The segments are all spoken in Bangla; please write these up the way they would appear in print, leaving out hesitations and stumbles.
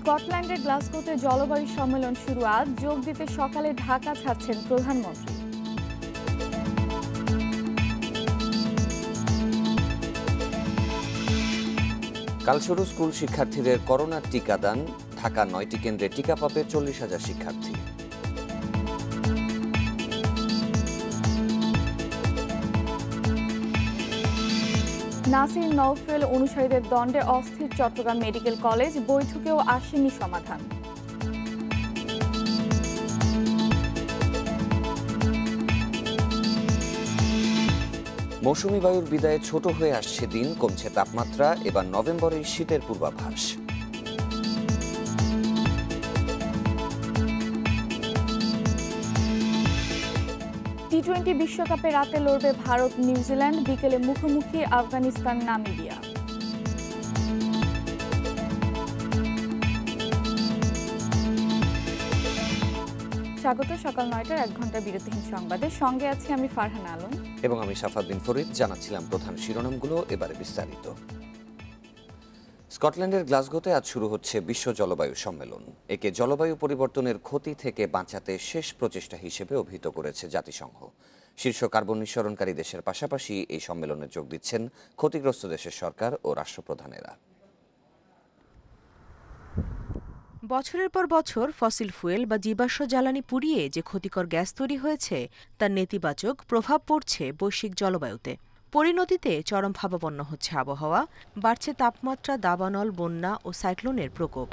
স্কটল্যান্ডের গ্লাসগোতে জলবায়ু সম্মেলন শুরু আজ। যোগ দিতে সকালে ঢাকা ছাড়ছেন প্রধানমন্ত্রী। কাল শুরু স্কুল শিক্ষার্থীদের করোনার টিকাদান। ঢাকা ৯টি কেন্দ্রে টিকা পাবে ৪০,০০০ শিক্ষার্থী। নাসির নওফেল অনুসারীদের দণ্ডে অস্থির চট্টগ্রাম মেডিকেল কলেজ, বৈঠকেও আসেনি সমাধান। মৌসুমী বায়ুর বিদায়ে ছোট হয়ে আসছে দিন, কমছে তাপমাত্রা। এবার নভেম্বরের শীতের পূর্বাভাস। টি-20 বিশ্বকাপে রাতে লড়বে ভারত নিউজিল্যান্ড, বিকেলে মুখোমুখি আফগানিস্তান নামিবিয়া। স্বাগত সকাল ৯টার ১ ঘন্টা বিরতিহীন সংবাদে। সঙ্গে আছি আমি ফারহানা আলম এবং আমি সাফাদ্দিন ফরিদ। জানাচ্ছিলাম প্রধান শিরোনামগুলো, এবারে বিস্তারিত। স্কটল্যান্ডের গ্লাসগোতে আজ শুরু হচ্ছে বিশ্ব জলবায়ু সম্মেলন। একে জলবায়ু পরিবর্তনের ক্ষতি থেকে বাঁচাতে শেষ প্রচেষ্টা হিসেবে অভিহিত করেছে জাতিসংঘ। শীর্ষ কার্বন নিঃসরণকারী দেশের পাশাপাশি এই সম্মেলনে যোগ দিচ্ছেন ক্ষতিগ্রস্ত দেশের সরকার ও রাষ্ট্রপ্রধানেরা। বছরের পর বছর ফসিল ফুয়েল বা জীবাশ্ম জ্বালানি পুড়িয়ে যে ক্ষতিকর গ্যাস তৈরি হয়েছে তার নেতিবাচক প্রভাব পড়ছে বৈশ্বিক জলবায়ুতে। পরিণতিতে চরম ভাবাপন্ন হচ্ছে আবহাওয়া, বাড়ছে তাপমাত্রা, দাবানল, বন্যা ও সাইক্লোনের প্রকোপ।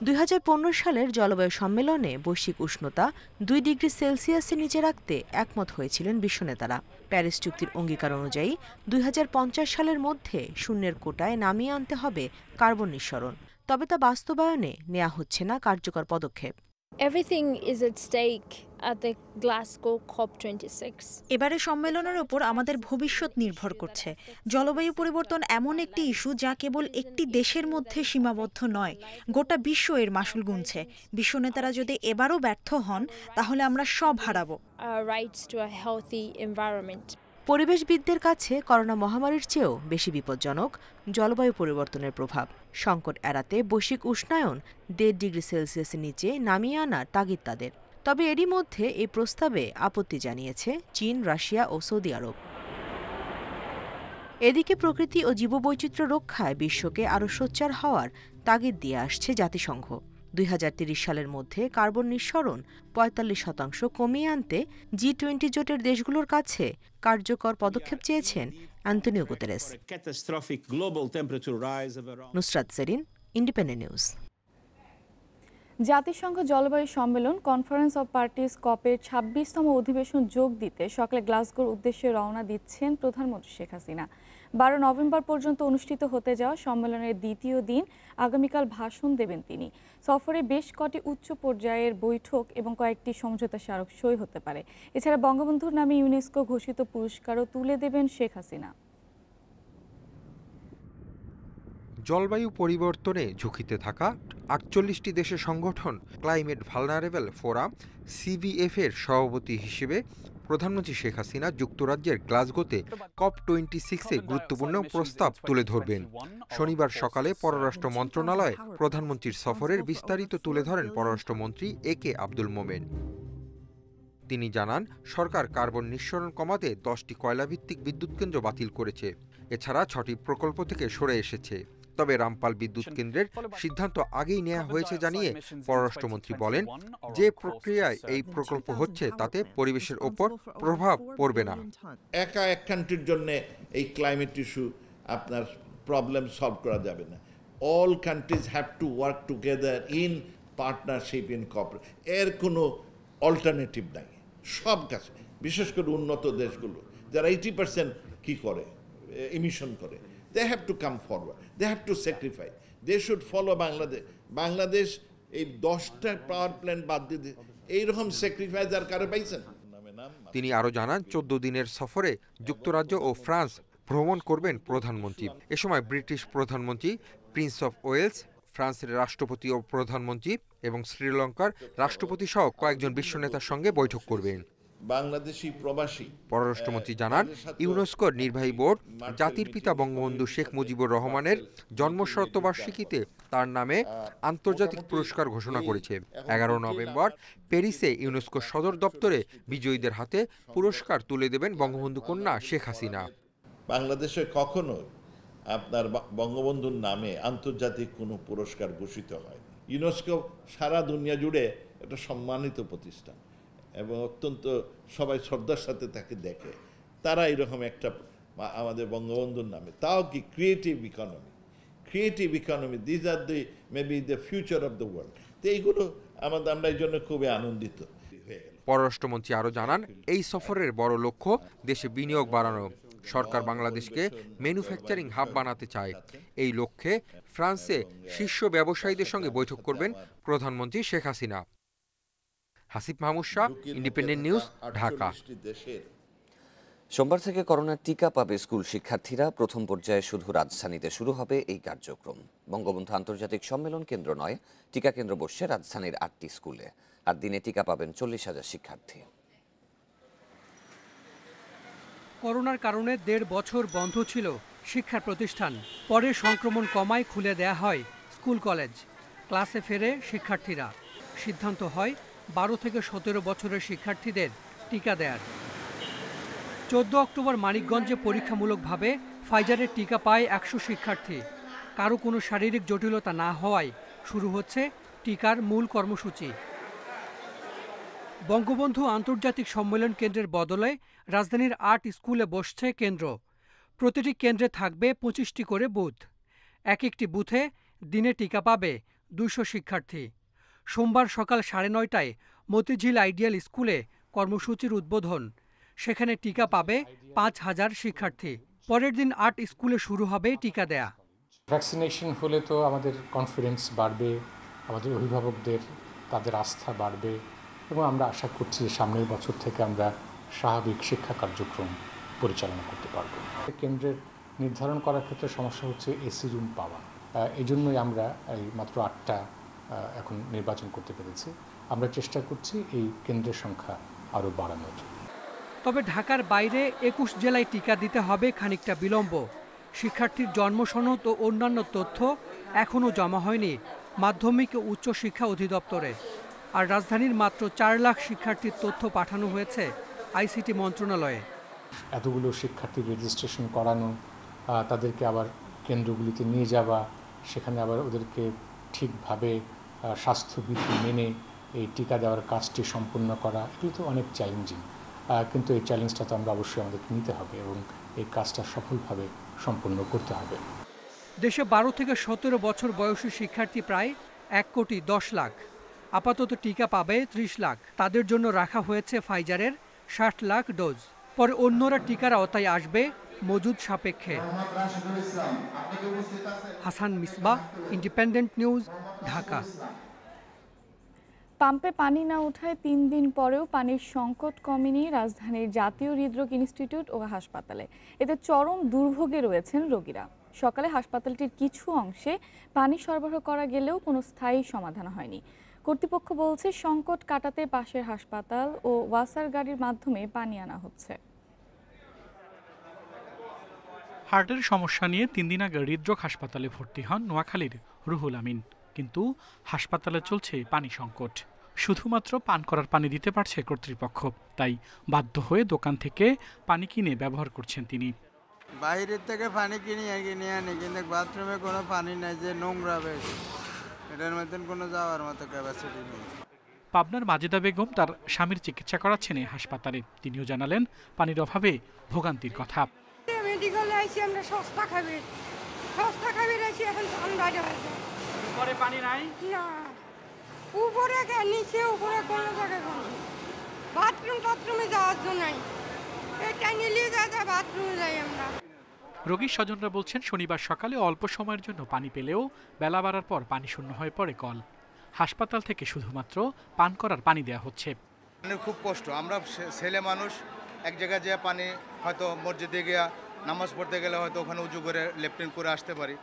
২০১৫ সালের জলবায়ু সম্মেলনে বৈশ্বিক উষ্ণতা ২ ডিগ্রি সেলসিয়াসের নিচে রাখতে একমত হয়েছিলেন বিশ্বনেতারা। প্যারিস চুক্তির অঙ্গীকার অনুযায়ী ২০৫০ সালের মধ্যে শূন্যের কোটায় নামিয়ে আনতে হবে কার্বন নিঃসরণ। তবে তা বাস্তবায়নে নেওয়া হচ্ছে না কার্যকর পদক্ষেপ। Everything is at stake at the Glasgow COP26. এবারে সম্মেলনের ওপর আমাদের ভবিষ্যৎ নির্ভর করছে। জলবায়ু পরিবর্তন এমন একটি ইস্যু যা কেবল একটি দেশের মধ্যে সীমাবদ্ধ নয়, গোটা বিশ্ব এর মাসুল গুনছে। বিশ্ব নেতারা যদি এবারও ব্যর্থ হন তাহলে আমরা সব হারাবো। Our rights to a healthy environment. পরিবেশবিদদের কাছে করোনা মহামারীর চেয়েও বেশি বিপজ্জনক জলবায়ু পরিবর্তনের প্রভাব। সংকট এড়াতে বৈশ্বিক উষ্ণায়ন ১.৫ ডিগ্রি সেলসিয়াসের নিচে নামিয়ে আনার তাগিদ তাদের। তবে এরই মধ্যে এই প্রস্তাবে আপত্তি জানিয়েছে চীন, রাশিয়া ও সৌদি আরব। এদিকে প্রকৃতি ও জীববৈচিত্র্য রক্ষায় বিশ্বকে আরও সোচ্চার হওয়ার তাগিদ দিয়ে আসছে জাতিসংঘ। ২০৩০ সালের মধ্যে কার্বন নিঃসরণ ৪৫% কমিয়ে আনতে জি-20 জোটের দেশগুলোর কাছে কার্যকর পদক্ষেপ চেয়েছেন Antonio Guterres. Nusrat Serin, Independent News. জাতিসংঘ জলবায়ু সম্মেলন কনফারেন্স অব পার্টিস কপের ২৬তম অধিবেশন যোগ দিতে সকালে গ্লাসগোর উদ্দেশ্যে রওনা দিচ্ছেন প্রধানমন্ত্রী শেখ হাসিনা। ১২ নভেম্বর পর্যন্ত অনুষ্ঠিত হতে যাওয়া সম্মেলনের দ্বিতীয় দিন আগামীকাল ভাষণ দেবেন তিনি। সফরে বেশ কটি উচ্চ পর্যায়ের বৈঠক এবং কয়েকটি সমঝোতা স্মারক সই হতে পারে। এছাড়া বঙ্গবন্ধুর নামে ইউনেস্কো ঘোষিত পুরস্কারও তুলে দেবেন শেখ হাসিনা। জলবায়ু পরিবর্তনে ঝুঁকিতে থাকা ৪৮টি দেশের সংগঠন ক্লাইমেট ভালনারেবল ফোরাম CVF এর সভাপতি হিসেবে প্রধানমন্ত্রী শেখ হাসিনা যুক্তরাজ্যের গ্লাসগোতে COP26-এ গুরুত্বপূর্ণ প্রস্তাব তুলে ধরবেন। শনিবার সকালে পররাষ্ট্র মন্ত্রণালয়ে প্রধানমন্ত্রীর সফরের বিস্তারিত তুলে ধরেন পররাষ্ট্রমন্ত্রী AK আব্দুল মোমেন। তিনি জানান, সরকার কার্বন নিঃসরণ কমাতে 10টি কয়লাভিত্তিক বিদ্যুৎ কেন্দ্র বাতিল করেছে। এছাড়া 6টি প্রকল্প থেকে সরে এসেছে। তবে রামপাল বিদ্যুৎ কেন্দ্রের সিদ্ধান্ত আগেই নেওয়া হয়েছে জানিয়ে পররাষ্ট্রমন্ত্রী বলেন, যে প্রক্রিয়ায় এই প্রকল্প হচ্ছে তাতে পরিবেশের ওপর প্রভাব পড়বে না। একা এক কান্ট্রির জন্য এই ক্লাইমেট ইস্যু আপনার প্রবলেম সলভ করা যাবে না। All countries have to work together in partnership, in cooperation. এর কোনো অল্টারনেটিভ নাই সব কাছে, বিশেষ করে উন্নত দেশগুলো যারা 80% কি করে ইমিশন করে। They have to come forward. They have to sacrifice. They should follow Bangladesh. Bangladesh এই 10টা পাওয়ার প্ল্যান্ট বাদ দিয়ে এইরকম স্যাক্রিফাইস আর কারো পাইছেন। তিনি আরও জানান, 14 দিনের সফরে যুক্তরাজ্য ও ফ্রান্স ভ্রমণ করবেন প্রধানমন্ত্রী। এ সময় ব্রিটিশ প্রধানমন্ত্রী, প্রিন্স অফ ওয়েলস, ফ্রান্সের রাষ্ট্রপতি ও প্রধানমন্ত্রী এবং শ্রীলঙ্কার রাষ্ট্রপতি সহ কয়েকজন বিশ্ব নেতার সঙ্গে বৈঠক করবেন। বাংলাদেশি প্রবাসী। পররাষ্ট্রমন্ত্রী জানান, ইউনেস্কোর নির্বাহী বোর্ড জাতির পিতা বঙ্গবন্ধু শেখ মুজিবুর রহমানের জন্মশতবার্ষিকীতে তার নামে আন্তর্জাতিক পুরস্কার ঘোষণা করেছে। 11 নভেম্বর প্যারিসে ইউনেস্কো সদর দপ্তরে বিজয়ীদের হাতে পুরস্কার তুলে দেবেন বঙ্গবন্ধু কন্যা শেখ হাসিনা। বাংলাদেশে কখনো আপনার বঙ্গবন্ধুর নামে আন্তর্জাতিক কোনো পুরস্কার ঘোষিত হয়। ইউনেস্কো সারা দুনিয়া জুড়ে একটা সম্মানিত প্রতিষ্ঠান এবং অত্যন্ত সবাই শ্রদ্ধার সাথে তাকে দেখে। তারা এরকম একটা আমাদের বঙ্গবন্ধুর নামে, তাও কি creative economy, this are the maybe the future of the world. তো এইগুলো আমরা এই জন্য খুবই আনন্দিত হয়ে গেল। পররাষ্ট্রমন্ত্রী আরও জানান, এই সফরের বড় লক্ষ্য দেশে বিনিয়োগ বাড়ানো। সরকার বাংলাদেশকে ম্যানুফ্যাকচারিং হাব বানাতে চায়। এই লক্ষ্যে ফ্রান্সে শীর্ষ ব্যবসায়ীদের সঙ্গে বৈঠক করবেন প্রধানমন্ত্রী শেখ হাসিনা। Hasib Mahmud Shah, independent news, Dhaka. সোমবার থেকে করোনার টিকা পাবে স্কুল শিক্ষার্থীরা। প্রথম পর্যায়ে শুধু রাজধানীতে শুরু হবে এই কার্যক্রম। বঙ্গবন্ধু আন্তর্জাতিক সম্মেলন কেন্দ্র নয়, টিকা কেন্দ্র বসছে রাজধানীর 8টি স্কুলে। আর দিনে টিকা পাবেন 40,000 শিক্ষার্থী। করোনার কারণে 1.5 বছর বন্ধ ছিল শিক্ষা প্রতিষ্ঠান। পরে সংক্রমণ কমায় খুলে দেয়া হয় স্কুল কলেজ। ক্লাসে ফেরে শিক্ষার্থীরা। সিদ্ধান্ত হয় 12 থেকে 17 বছরের শিক্ষার্থীদের টিকা দেয়ার। 14 অক্টোবর মানিকগঞ্জে পরীক্ষামূলকভাবে ফাইজারের টিকা পায় 100 শিক্ষার্থী। কারো কোনো শারীরিক জটিলতা না হওয়ায় শুরু হচ্ছে টিকার মূল কর্মসূচি। বঙ্গবন্ধু আন্তর্জাতিক সম্মেলন কেন্দ্রের বদলে রাজধানীর 8 স্কুলে বসছে কেন্দ্র। প্রতিটি কেন্দ্রে থাকবে 25টি করে বুথ। এক একটি বুথে দিনে টিকা পাবে 200 শিক্ষার্থী। সোমবার সকাল 9:30টায় মতিঝিল আইডিয়াল স্কুলে কর্মসূচির উদ্বোধন। সেখানে টিকা পাবে 5,000 শিক্ষার্থী। পরের দিন 8 স্কুলে শুরু হবে টিকা দেয়া। ভ্যাকসিনেশন হলে তো আমাদের কনফিডেন্স বাড়বে, আমাদের অভিভাবকদের তাদের আস্থা বাড়বে এবং আমরা আশা করছি সামনের বছর থেকে আমরা স্বাভাবিক শিক্ষা কার্যক্রম পরিচালনা করতে পারব। কেন্দ্রের নির্ধারণ করার ক্ষেত্রে সমস্যা হচ্ছে এসি রুম পাওয়া। এই জন্যই আমরা এই মাত্র 8টা এখন নির্বাচন করতে পেরেছি। আমরা চেষ্টা করছি এই কেন্দ্রের সংখ্যা আরও বাড়ানোর। তবে ঢাকার বাইরে 21 জেলায় টিকা দিতে হবে খানিকটা বিলম্ব। শিক্ষার্থীর জন্মসনদ ও অন্যান্য তথ্য এখনও জমা হয়নি মাধ্যমিক ও উচ্চ শিক্ষা অধিদপ্তরে। আর রাজধানীর মাত্র 4 লাখ শিক্ষার্থীর তথ্য পাঠানো হয়েছে আইসিটি মন্ত্রণালয়ে। এতগুলো শিক্ষার্থীর রেজিস্ট্রেশন করানো, তাদেরকে আবার কেন্দ্রগুলিতে নিয়ে যাওয়া, সেখানে আবার ওদেরকে ঠিকভাবে স্বাস্থ্যবিধি মেনে এই টিকা দেওয়ার কাজটি সম্পূর্ণ করা, এগুলো তো অনেক চ্যালেঞ্জিং। কিন্তু এই চ্যালেঞ্জটা তো আমরা অবশ্যই আমাদেরকে নিতে হবে এবং এই কাজটা সফলভাবে সম্পন্ন করতে হবে। দেশে 12 থেকে 17 বছর বয়সী শিক্ষার্থী প্রায় 1,10 লাখ। আপাতত টিকা পাবে 30 লাখ। তাদের জন্য রাখা হয়েছে ফাইজারের 60 লাখ ডোজ। পরে অন্যরা টিকার আওতায় আসবে মজুদ সাপেক্ষে। Hasan Misbah, independent news, Dhaka. পাম্পে পানি না ওঠায় 3 দিন পরেও পানির সংকট কমেনি রাজধানীর জাতীয় হৃদরোগ ইনস্টিটিউট ও হাসপাতালে। এতে চরম দুর্ভোগে রয়েছেন রোগীরা। সকালে হাসপাতালটির কিছু অংশে পানি সরবরাহ করা গেলেও কোনো স্থায়ী সমাধান হয়নি। কর্তৃপক্ষ বলছে সংকট কাটাতে পাশের হাসপাতাল ও ওয়াসার গাড়ির মাধ্যমে পানি আনা হচ্ছে। হার্টের সমস্যা নিয়ে 3 দিন আগে হৃদরোগ হাসপাতালে ভর্তি হন নোয়াখালীর রুহুল আমিন। কিন্তু হাসপাতালে চলছে পানি সংকট। শুধুমাত্র পান করার পানি দিতে পারছে কর্তৃপক্ষ। তাই বাধ্য হয়ে দোকান থেকে পানি কিনে ব্যবহার করছেন তিনি। বাইরের থেকে পানি কিনে আনি, কিন্তু বাথরুমে কোনো পানি নাই, যে নোংরা বেশ, এটার মতন কোনো যাওয়ার মতো ক্যাপাসিটি নেই। পাবনার মাজেদা বেগম তার স্বামীর চিকিৎসা করাচ্ছেন এই হাসপাতালে। তিনিও জানালেন পানির অভাবে ভোগান্তির কথা। মেডিকেলে আইছি আমরা সস্তা খাবি আইছি, এখন ঠান্ডা হয়েছে। উপরে পানি নাই? না, উপরে নিচে উপরে কোনো জায়গায় বাথরুমে যাওয়ার জন্য নাই। এটা নিয়ে যা বাথরুমে যাই আমরা। রোগীর স্বজনরা বলছেন শনিবার সকালে অল্প সময়ের জন্য পানি পেলেও বেলা বাড়ার পর পানি শূন্য হয়ে পড়ে কল। হাসপাতাল থেকে শুধুমাত্র পান করার পানি দেওয়া হচ্ছে। খুব কষ্ট। আমরা ছেলে মানুষ, এক জায়গায় যে পানি হয়তো মসজিদে গিয়া নামাজ পড়তে গেলে হয়তো ওখানে উঁচু করে লেফটেন করে আসতে পারি।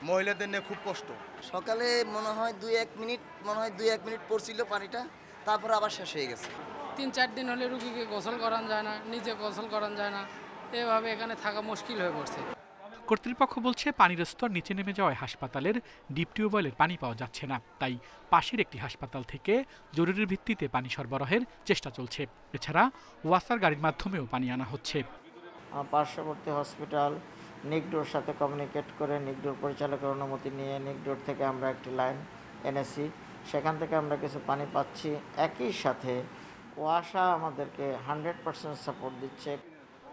মহিলাদের নিয়ে খুব কষ্ট। সকালে মনে হয় 2-1 মিনিট পড়ছিল পানিটা, তারপর আবার শেষ হয়ে গেছে। 3-4 দিন হলে রুগীকে গোসল করানো যায় না, নিজে গোসল করানো যায় না, এভাবে এখানে থাকা মুশকিল হয়ে পড়ছে। কর্তৃপক্ষ বলছে পানির স্তর নিচে নেমে যাওয়ায় হাসপাতালের ডিপ টিউবওয়েলের পানি পাওয়া যাচ্ছে না, তাই পাশের একটি হাসপাতাল থেকে জরুরি ভিত্তিতে পানি সরবরাহের চেষ্টা চলছে। এছাড়া ওয়াসার গাড়ির মাধ্যমেও পানি আনা হচ্ছে। পার্শ্ববর্তী হসপিটাল নিকডোর সাথে কমিউনিকেট করে নিকডোর পরিচালকের অনুমতি নিয়ে নিকডোর থেকে আমরা একটি লাইন এনেছি, সেখান থেকে আমরা কিছু পানি পাচ্ছি। একই সাথে ওয়াসা আমাদেরকে 100% সাপোর্ট দিচ্ছে।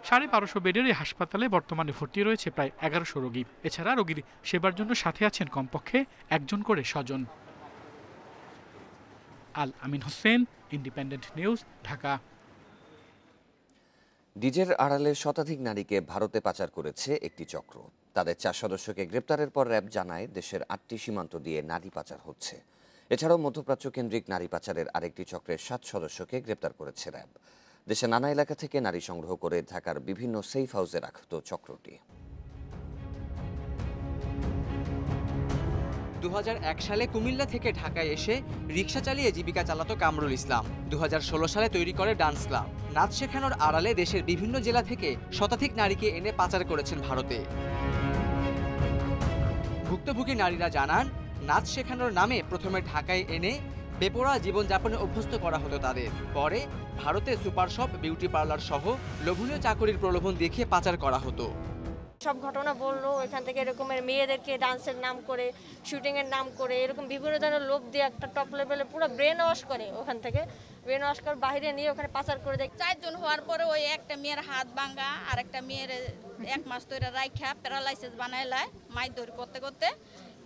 1250 বেডের এই হাসপাতালে বর্তমানে ভর্তি রয়েছে প্রায় 1100 রোগী। এছাড়া রোগীর সেবার জন্য সাথে আছেন কমপক্ষে একজন করে স্বজন। আল আমিন হোসেন, ইন্ডিপেন্ডেন্ট নিউজ, ঢাকা। ডিজের আড়ালে শতাধিক নারীকে ভারতে পাচার করেছে একটি চক্র। তাদের 4 সদস্যকে গ্রেপ্তারের পর র্যাব জানায় দেশের 8টি সীমান্ত দিয়ে নারী পাচার হচ্ছে। এছাড়াও মধ্যপ্রাচ্য কেন্দ্রিক নারী পাচারের আরেকটি চক্রের 7 সদস্যকে গ্রেপ্তার করেছে র্যাব। দেশের নানা এলাকা থেকে নারী সংগ্রহ করে ঢাকার বিভিন্ন সেফ হাউসে রাখত চক্রটি। 2001 সালে কুমিল্লা থেকে ঢাকায় এসে রিকশা চালিয়ে জীবিকা চালাতো কামরুল ইসলাম। 2016 সালে তৈরি করে ডান্স ক্লাব। নাচ শেখানোর আড়ালে দেশের বিভিন্ন জেলা থেকে শতাধিক নারীকে এনে পাচার করেছেন ভারতে। ভুক্তভোগী নারীরা জানান, নাচ শেখানোর নামে প্রথমে ঢাকায় এনে বেপরোয়া জীবনযাপনে অভ্যস্ত করা হতো তাদের। পরে ভারতে সুপার শপ, বিউটি পার্লার সহ লোভনীয় চাকরির প্রলোভন দেখিয়ে পাচার করা হতো। সব ঘটনা বললো, এখান থেকে এরকমের মেয়েদেরকে ডান্সের নাম করে, শুটিংয়ের নাম করে, এরকম বিভিন্ন ধরনের লোভ দিয়ে একটা টপ লেভেলে পুরো ব্রেন ওয়াশ করে, ওখান থেকে ব্রেন ওয়াশ করে বাইরে নিয়ে ওখানে পাচার করে দেয়। 4 জন হওয়ার পরে ওই একটা মেয়ের হাত ভাঙা আর একটা মেয়ের 1 মাস ধরে রাইখা প্যারালাইসিস বানাইলায় মাইদর করতে করতে।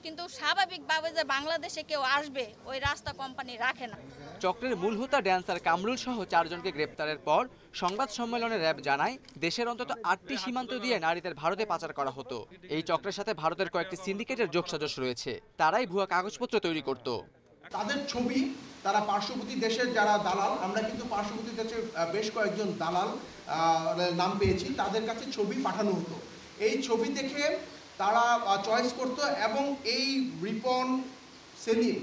কিন্তু স্বাভাবিকভাবে যে বাংলাদেশে কেউ আসবে ওই রাস্তা কোম্পানি রাখে না। চক্রের মূল হোতা ড্যান্সার কামরুল সহ 4 জনকে গ্রেপ্তারের পর সংবাদ সম্মেলনে র্যাব জানায় দেশের অন্তত 8টি সীমান্ত দিয়ে নারীদের ভারতে পাচার করা হতো। এই চক্রের সাথে ভারতের কয়েকটি সিন্ডিকেটের যোগসাজশ রয়েছে। তারাই ভুয়া কাগজপত্র তৈরি করত। তাদের ছবি, তারা পার্শ্ববর্তী দেশের যারা দালাল, আমরা কিন্তু পার্শ্ববর্তী দেশের বেশ কয়েকজন দালাল নাম পেয়েছি, তাদের কাছে ছবি পাঠানো হতো। এই ছবি দেখে তারা চয়েস করত এবং এই রিপন, সেলিম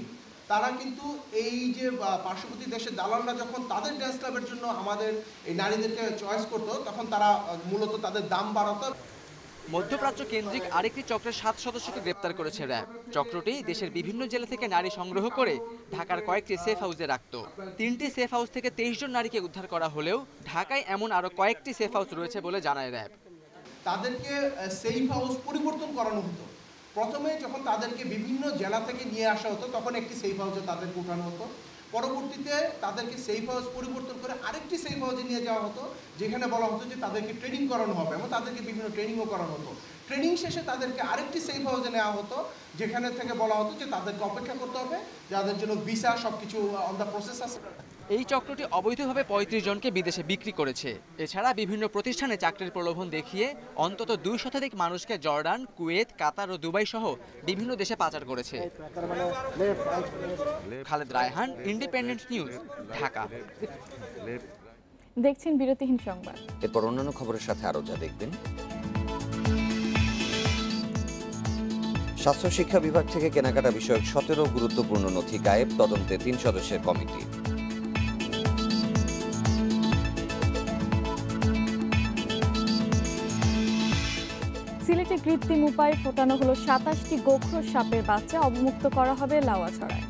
তারা কিন্তু এই যে পার্শ্ববর্তী দেশের দালালরা যখন তাদের ড্যান্স ক্লাবের জন্য আমাদের এই নারীদেরকে চয়েস করত, তখন তারা মূলত তাদের দাম বাড়াতো। মধ্যপ্রাচ্য কেন্দ্রিক আরেকটি চক্রের 7 সদস্যকে গ্রেপ্তার করেছে র্যাব। চক্রটি দেশের বিভিন্ন জেলা থেকে নারী সংগ্রহ করে ঢাকার কয়েকটি সেফ হাউসে রাখত। 3টি সেফ হাউস থেকে 23 জন নারীকে উদ্ধার করা হলেও ঢাকায় এমন আরও কয়েকটি সেফ হাউস রয়েছে বলে জানায় র্যাব। তাদেরকে সেফ হাউস পরিবর্তন করানো হতো। প্রথমে যখন তাদেরকে বিভিন্ন জেলা থেকে নিয়ে আসা হতো তখন একটি সেফ হাউসে তাদেরকে উঠানো হতো। পরবর্তীতে তাদেরকে সেফ হাউস পরিবর্তন করে আরেকটি সেফ হাউসে নিয়ে যাওয়া হতো, যেখানে বলা হতো যে তাদেরকে ট্রেনিং করানো হবে এবং তাদেরকে বিভিন্ন ট্রেনিংও করানো হতো। ট্রেনিং শেষে তাদেরকে আরেকটি সেফ হাউসে নেওয়া হতো, যেখানে থেকে বলা হতো যে তাদেরকে অপেক্ষা করতে হবে, যাদের জন্য ভিসা সবকিছু অন দ্য প্রসেস আছে। এই চক্রটি অবৈধভাবে 35 জনকে বিদেশে বিক্রি করেছে। এছাড়া বিভিন্ন প্রতিষ্ঠানে চাকরির প্রলোভন দেখিয়ে অন্তত 2 শতাধিক মানুষকে জর্ডান, কুয়েত, কাতার ও দুবাই সহ বিভিন্ন দেশে পাচার করেছে। Khaled Raihan, independent news, Dhaka. দেখছেন বিরতিহীন সংবাদ। এরপর অন্যান্য খবরের সাথে আরো যা দেখবেন। স্বাস্থ্য শিক্ষা বিভাগ থেকে কেনাকাটা বিষয়ক 17 গুরুত্বপূর্ণ নথি গায়েব, তদন্তে 3 সদস্যের কমিটি। সিলেটে কৃত্রিম উপায়ে ফোটানো হলো 27টি গোখরো সাপের বাচ্চা, অবমুক্ত করা হবে লাউয়াছড়ায়।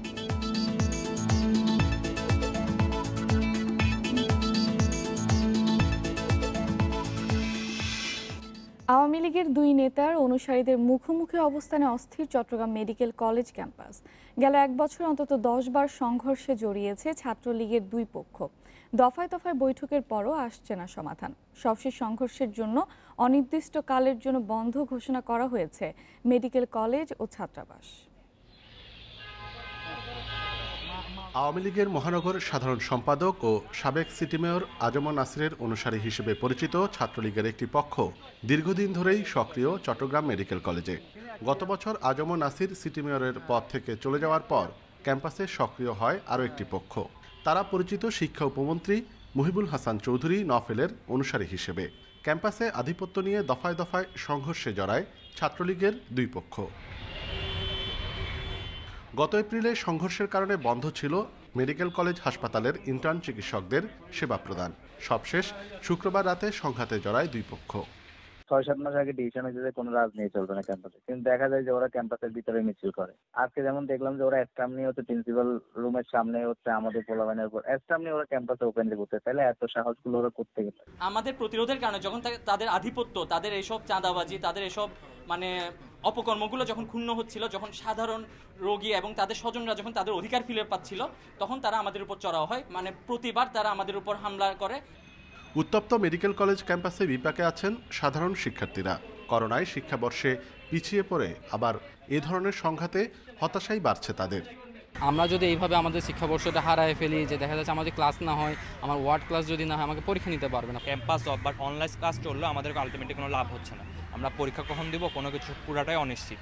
আওয়ামী লীগের 2 নেতার অনুসারীদের মুখোমুখি অবস্থানে অস্থির চট্টগ্রাম মেডিকেল কলেজ ক্যাম্পাস। গেল 1 বছর অন্তত 10 বার সংঘর্ষে জড়িয়েছে ছাত্রলীগের 2 পক্ষ। দফায় দফায় বৈঠকের পরও আসছে না সমাধান। সবশেষ সংঘর্ষের জন্য অনির্দিষ্টকালের জন্য বন্ধ ঘোষণা করা হয়েছে মেডিকেল কলেজ ও ছাত্রাবাস। আওয়ামী লীগের মহানগর সাধারণ সম্পাদক ও সাবেক সিটি মেয়র আজম নাসিরের অনুসারী হিসেবে পরিচিত ছাত্রলীগের একটি পক্ষ দীর্ঘদিন ধরেই সক্রিয় চট্টগ্রাম মেডিকেল কলেজে। গত বছর আজম নাসির সিটি মেয়রের পদ থেকে চলে যাওয়ার পর ক্যাম্পাসে সক্রিয় হয় আরও একটি পক্ষ। তারা পরিচিত শিক্ষা উপমন্ত্রী মুহিবুল হাসান চৌধুরী নফেলের অনুসারী হিসেবে। ক্যাম্পাসে আধিপত্য নিয়ে দফায় দফায় সংঘর্ষে জড়ায় ছাত্রলীগের 2 পক্ষ। গত এপ্রিলে সংঘর্ষের কারণে বন্ধ ছিল মেডিকেল কলেজ হাসপাতালের ইন্টার্ন চিকিৎসকদের সেবা প্রদান। সবশেষ শুক্রবার রাতে সংঘাতে জড়ায় দুই পক্ষ। ৬-৭ মাস আগে ডিসিশন হয়েছে যে কোনো রাজনীতি চলবে না ক্যাম্পাসে, কিন্তু দেখা যায় যে ওরা ক্যাম্পাসের ভিতরে মিছিল করে। আজকে যেমন দেখলাম যে ওরা স্টাম্প নিয়ে প্রিন্সিপাল রুমের সামনে আমাদের পোলাবানের উপর স্টাম্প নিয়ে ওরা ক্যাম্পাসে ওপেনলি করতে, তাহলে এত সাহসগুলো ওরা করতে গেল। আমাদের প্রতিরোধের কারণে যখন তাদের আধিপত্য, তাদের এইসব চাঁদাবাজি, তাদের এসব অপকর্মগুলো যখন ক্ষুণ্ণ হচ্ছিল, যখন সাধারণ রোগী এবং তাদের স্বজনরা যখন তাদের অধিকার ফিরে পাচ্ছিল, তখন তারা আমাদের উপর চড়াও হয়। প্রতিবার তারা আমাদের উপর হামলা করে। উত্তপ্ত মেডিকেল কলেজ ক্যাম্পাসে বিপাকে আছেন সাধারণ শিক্ষার্থীরা। করোনায় শিক্ষাবর্ষে পিছিয়ে পড়ে আবার এ ধরনের সংঘাতে হতাশাই বাড়ছে তাদের। আমরা যদি এইভাবে আমাদের শিক্ষাবর্ষটা হারায় ফেলি, যে দেখা যাচ্ছে আমাদের ক্লাস না হয়, আমার ওয়ার্ড ক্লাস যদি না হয়, আমাকে পরীক্ষা নিতে পারবে না। ক্যাম্পাস বাট অনলাইন ক্লাস চললেও আমাদের আলটিমেটলি কোনো লাভ হচ্ছে না। আমরা পরীক্ষা কখন দিব কোনো কিছু পুরাটাই অনিশ্চিত।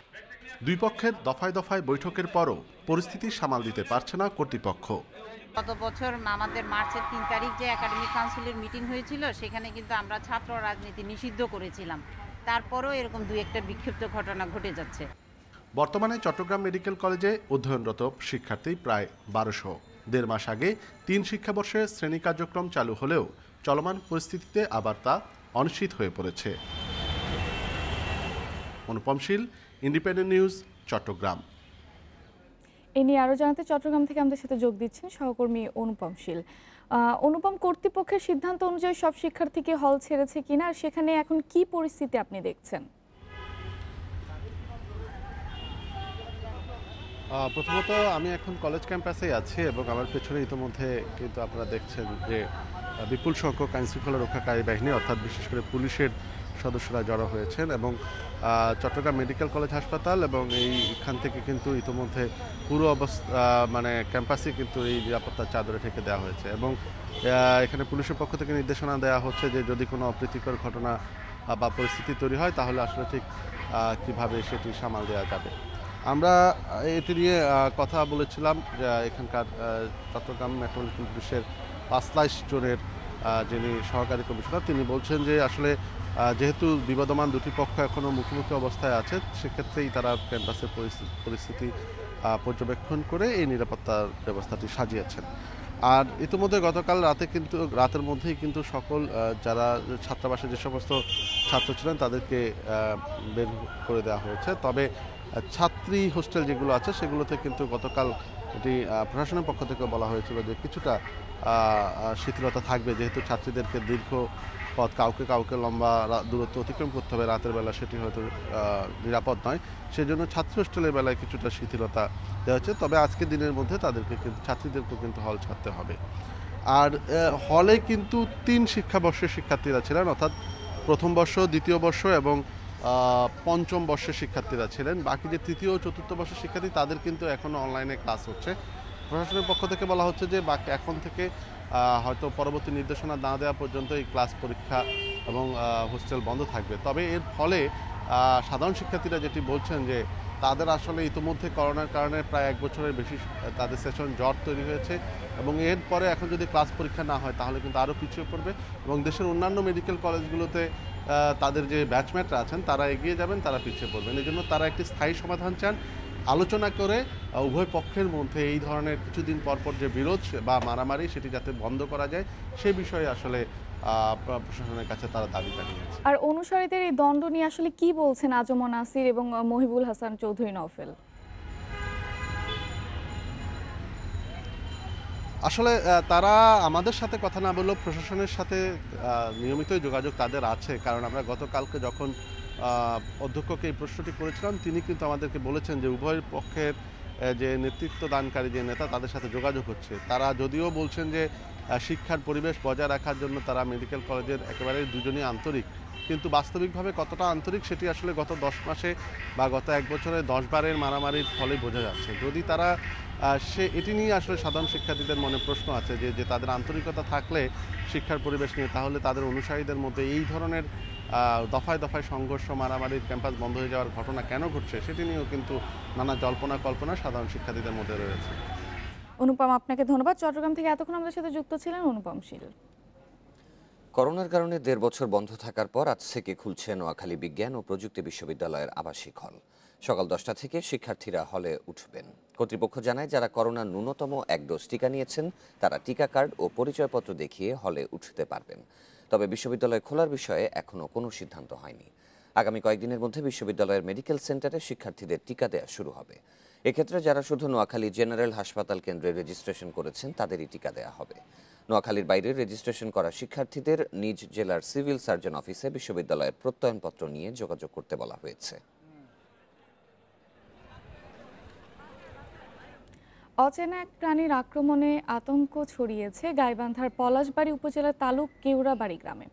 দুই পক্ষের দফায় দফায় বৈঠকের পরও পরিস্থিতি সামাল দিতে পারছে না কর্তৃপক্ষ। গত বছর আমাদের মার্চের 3 তারিখ যে একাডেমিক কাউন্সিলের মিটিং হয়েছিল, সেখানে কিন্তু আমরা ছাত্র রাজনীতি নিষিদ্ধ করেছিলাম। তারপরেও এরকম দুই একটা বিক্ষিপ্ত ঘটনা ঘটে যাচ্ছে। বর্তমানে চট্টগ্রাম মেডিকেল কলেজে অধ্যয়নরত শিক্ষার্থী প্রায় 1200। 1.5 মাস আগে 3 শিক্ষাবর্ষের শ্রেণী কার্যক্রম চালু হলেও চলমান পরিস্থিতিতে আবার তা অনিশ্চিত হয়ে পড়েছে। অনুপম শীল, ইন্ডিপেন্ডেন্ট নিউজ, চট্টগ্রাম। এ নিয়ে আরও জানাতে চট্টগ্রাম থেকে আমাদের সাথে যোগ দিচ্ছেন সহকর্মী অনুপম শীল। অনুপম, কর্তৃপক্ষের সিদ্ধান্ত অনুযায়ী সব শিক্ষার্থীকে হল ছেড়েছে কিনা, আর সেখানে এখন কি পরিস্থিতি আপনি দেখছেন? প্রথমত আমি এখন কলেজ ক্যাম্পাসেই আছি এবং আমার পেছনে ইতিমধ্যে কিন্তু আপনারা দেখছেন যে বিপুল সংখ্যক আইনশৃঙ্খলা রক্ষাকারী বাহিনী অর্থাৎ বিশেষ করে পুলিশের সদস্যরা জড়ো হয়েছেন এবং চট্টগ্রাম মেডিকেল কলেজ হাসপাতাল এবং এইখান থেকে কিন্তু ইতিমধ্যে পুরো অবস্থা ক্যাম্পাসে কিন্তু এই নিরাপত্তার চাদরে ঢেকে দেওয়া হয়েছে এবং এখানে পুলিশের পক্ষ থেকে নির্দেশনা দেওয়া হচ্ছে যে যদি কোনো অপ্রীতিকর ঘটনা বা পরিস্থিতি তৈরি হয় তাহলে আসলে ঠিক কীভাবে সেটি সামাল দেওয়া যাবে। আমরা এটি নিয়ে কথা বলেছিলাম যে এখানকার চট্টগ্রাম মেট্রোপলিটন পুলিশের 5 জনের যিনি সহকারী কমিশনার, তিনি বলছেন যে আসলে যেহেতু বিবদমান দুটি পক্ষ এখনও মুখোমুখি অবস্থায় আছে, সেক্ষেত্রেই তারা ক্যাম্পাসের পরিস্থিতি পর্যবেক্ষণ করে এই নিরাপত্তার ব্যবস্থাটি সাজিয়েছেন। আর ইতিমধ্যে গতকাল রাতের মধ্যেই কিন্তু সকল যারা ছাত্রাবাসে যে সমস্ত ছাত্র ছিলেন তাদেরকে বের করে দেওয়া হয়েছে। তবে ছাত্রী হোস্টেল যেগুলো আছে সেগুলোতে কিন্তু গতকাল এটি প্রশাসনের পক্ষ থেকে বলা হয়েছিল যে কিছুটা শিথিলতা থাকবে, যেহেতু ছাত্রীদেরকে দীর্ঘ পথ কাউকে লম্বা দূরত্ব অতিক্রম করতে হবে রাতের বেলা, সেটি হয়তো নিরাপদ নয়, সেজন্য ছাত্রী হোস্টেলের বেলায় কিছুটা শিথিলতা দেওয়া হচ্ছে। তবে আজকে দিনের মধ্যে ছাত্রীদেরকেও কিন্তু হল ছাড়তে হবে। আর হলে কিন্তু 3 শিক্ষাবর্ষের শিক্ষার্থীরা ছিলেন, অর্থাৎ প্রথম বর্ষ, দ্বিতীয় বর্ষ এবং পঞ্চম বর্ষের শিক্ষার্থীরা ছিলেন। বাকি যে তৃতীয় ও চতুর্থ বর্ষের শিক্ষার্থী তাদের কিন্তু এখনও অনলাইনে ক্লাস হচ্ছে। প্রশাসনের পক্ষ থেকে বলা হচ্ছে যে বাকি এখন থেকে হয়তো পরবর্তী নির্দেশনা না দেওয়া পর্যন্ত এই ক্লাস, পরীক্ষা এবং হোস্টেল বন্ধ থাকবে। তবে এর ফলে সাধারণ শিক্ষার্থীরা যেটি বলছেন যে তাদের আসলে ইতিমধ্যে করোনার কারণে প্রায় 1 বছরের বেশি তাদের সেশন জট তৈরি হয়েছে এবং এরপরে এখন যদি ক্লাস পরীক্ষা না হয় তাহলে কিন্তু আরও পিছিয়ে পড়বে এবং দেশের অন্যান্য মেডিকেল কলেজগুলোতে তাদের যে ব্যাচমেটরা আছেন তারা এগিয়ে যাবেন, তারা পিছিয়ে পড়বেন। এই জন্য তারা একটি স্থায়ী সমাধান চান, আলোচনা করে উভয় পক্ষের মধ্যে এই ধরনের কিছুদিন পরপর যে বিরোধ বা মারামারি সেটি যাতে বন্ধ করা যায় সে বিষয়ে আসলে প্রশাসনের কাছে তারা দাবি জানিয়েছে। আর অনুসারীদের এই দ্বন্দ্ব নিয়ে আসলে কি বলছেন আজমন নাসির এবং মহিবুল হাসান চৌধুরী নওফেল? আসলে তারা আমাদের সাথে কথা না বললেও প্রশাসনের সাথে নিয়মিতই যোগাযোগ তাদের আছে, কারণ আমরা গতকালকে যখন অধ্যক্ষকে এই প্রশ্নটি করেছিলাম তিনি কিন্তু আমাদেরকে বলেছেন যে উভয় পক্ষের যে নেতৃত্ব দানকারী যে নেতা তাদের সাথে যোগাযোগ হচ্ছে। তারা যদিও বলছেন যে শিক্ষার পরিবেশ বজায় রাখার জন্য তারা মেডিকেল কলেজের একেবারে দুজনই আন্তরিক, কিন্তু বাস্তবিকভাবে কতটা আন্তরিক সেটি আসলে গত 10 মাসে বা গত 1 বছরে 10 বারের মারামারির ফলে বোঝা যাচ্ছে। যদি তারা এটি নিয়ে আসলে সাধারণ শিক্ষার্থীদের মনে প্রশ্ন আছে যে তাদের আন্তরিকতা থাকলে শিক্ষার পরিবেশ নিয়ে, তাহলে তাদের অনুসারীদের মধ্যে এই ধরনের দফায় দফায় সংঘর্ষ, মারামারির, ক্যাম্পাস বন্ধ হয়ে যাওয়ার ঘটনা কেন ঘটছে সেটি নিয়েও কিন্তু নানা জল্পনা কল্পনা সাধারণ শিক্ষার্থীদের মধ্যে রয়েছে। অনুপম, আপনাকে ধন্যবাদ। চট্টগ্রাম থেকে এতক্ষণ আমাদের সাথে যুক্ত ছিলেন অনুপম শীল। করোনার কারণে 1.5 বছর বন্ধ থাকার পর আজ থেকে খুলছে নোয়াখালী বিজ্ঞান ও প্রযুক্তি বিশ্ববিদ্যালয়ের আবাসিক হল। সকাল 10টা থেকে শিক্ষার্থীরা হলে উঠবেন। কর্তৃপক্ষ জানায়, যারা করোনার ন্যূনতম 1 ডোজ টিকা নিয়েছেন তারা টিকা কার্ড ও পরিচয়পত্র দেখিয়ে হলে উঠতে পারবেন। তবে বিশ্ববিদ্যালয় খোলার বিষয়ে এখনও কোনো সিদ্ধান্ত হয়নি। আগামী কয়েকদিনের মধ্যে বিশ্ববিদ্যালয়ের মেডিকেল সেন্টারে শিক্ষার্থীদের টিকা দেওয়া শুরু হবে। এক্ষেত্রে যারা শুধু নোয়াখালী জেনারেল হাসপাতাল কেন্দ্রে রেজিস্ট্রেশন করেছেন তাদেরই টিকা দেওয়া হবে। নোয়াখালীর বাইরে রেজিস্ট্রেশন করা শিক্ষার্থীদের নিজ জেলার সিভিল সার্জন অফিসে বিশ্ববিদ্যালয়ের প্রত্যয়নপত্র নিয়ে যোগাযোগ করতে বলা হয়েছে। অচেনা এক প্রাণীর আক্রমণে আতঙ্ক ছড়িয়েছে গাইবান্ধার পলাশবাড়ী উপজেলার তালুক কেউরাবাড়ি গ্রামে।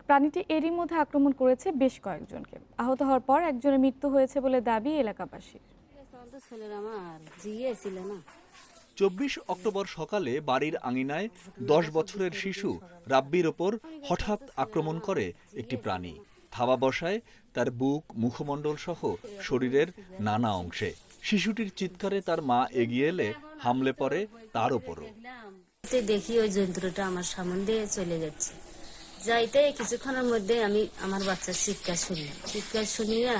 প্রাণীটি এরই মধ্যে আক্রমণ করেছে বেশ কয়েকজনকে। আহত হওয়ার পর একজনের মৃত্যু হয়েছে বলে দাবি এলাকাবাসীর। 24 অক্টোবর সকালে বাড়ির আঙিনায় 10 বছরের শিশু রাব্বির ওপর হঠাৎ আক্রমণ করে একটি প্রাণী। থাবা বসায় তার বুক, মুখমণ্ডল সহ শরীরের নানা অংশে। শিশুটির চিৎকারে তার মা এগিয়ে এলে হামলে পড়ে তার ওপরও। দেখি ওই যন্ত্রটা আমার সামনে দিয়ে চলে যাচ্ছে, যাইতে কিছুক্ষণের মধ্যে আমি আমার বাচ্চার চিৎকার শুনিয়া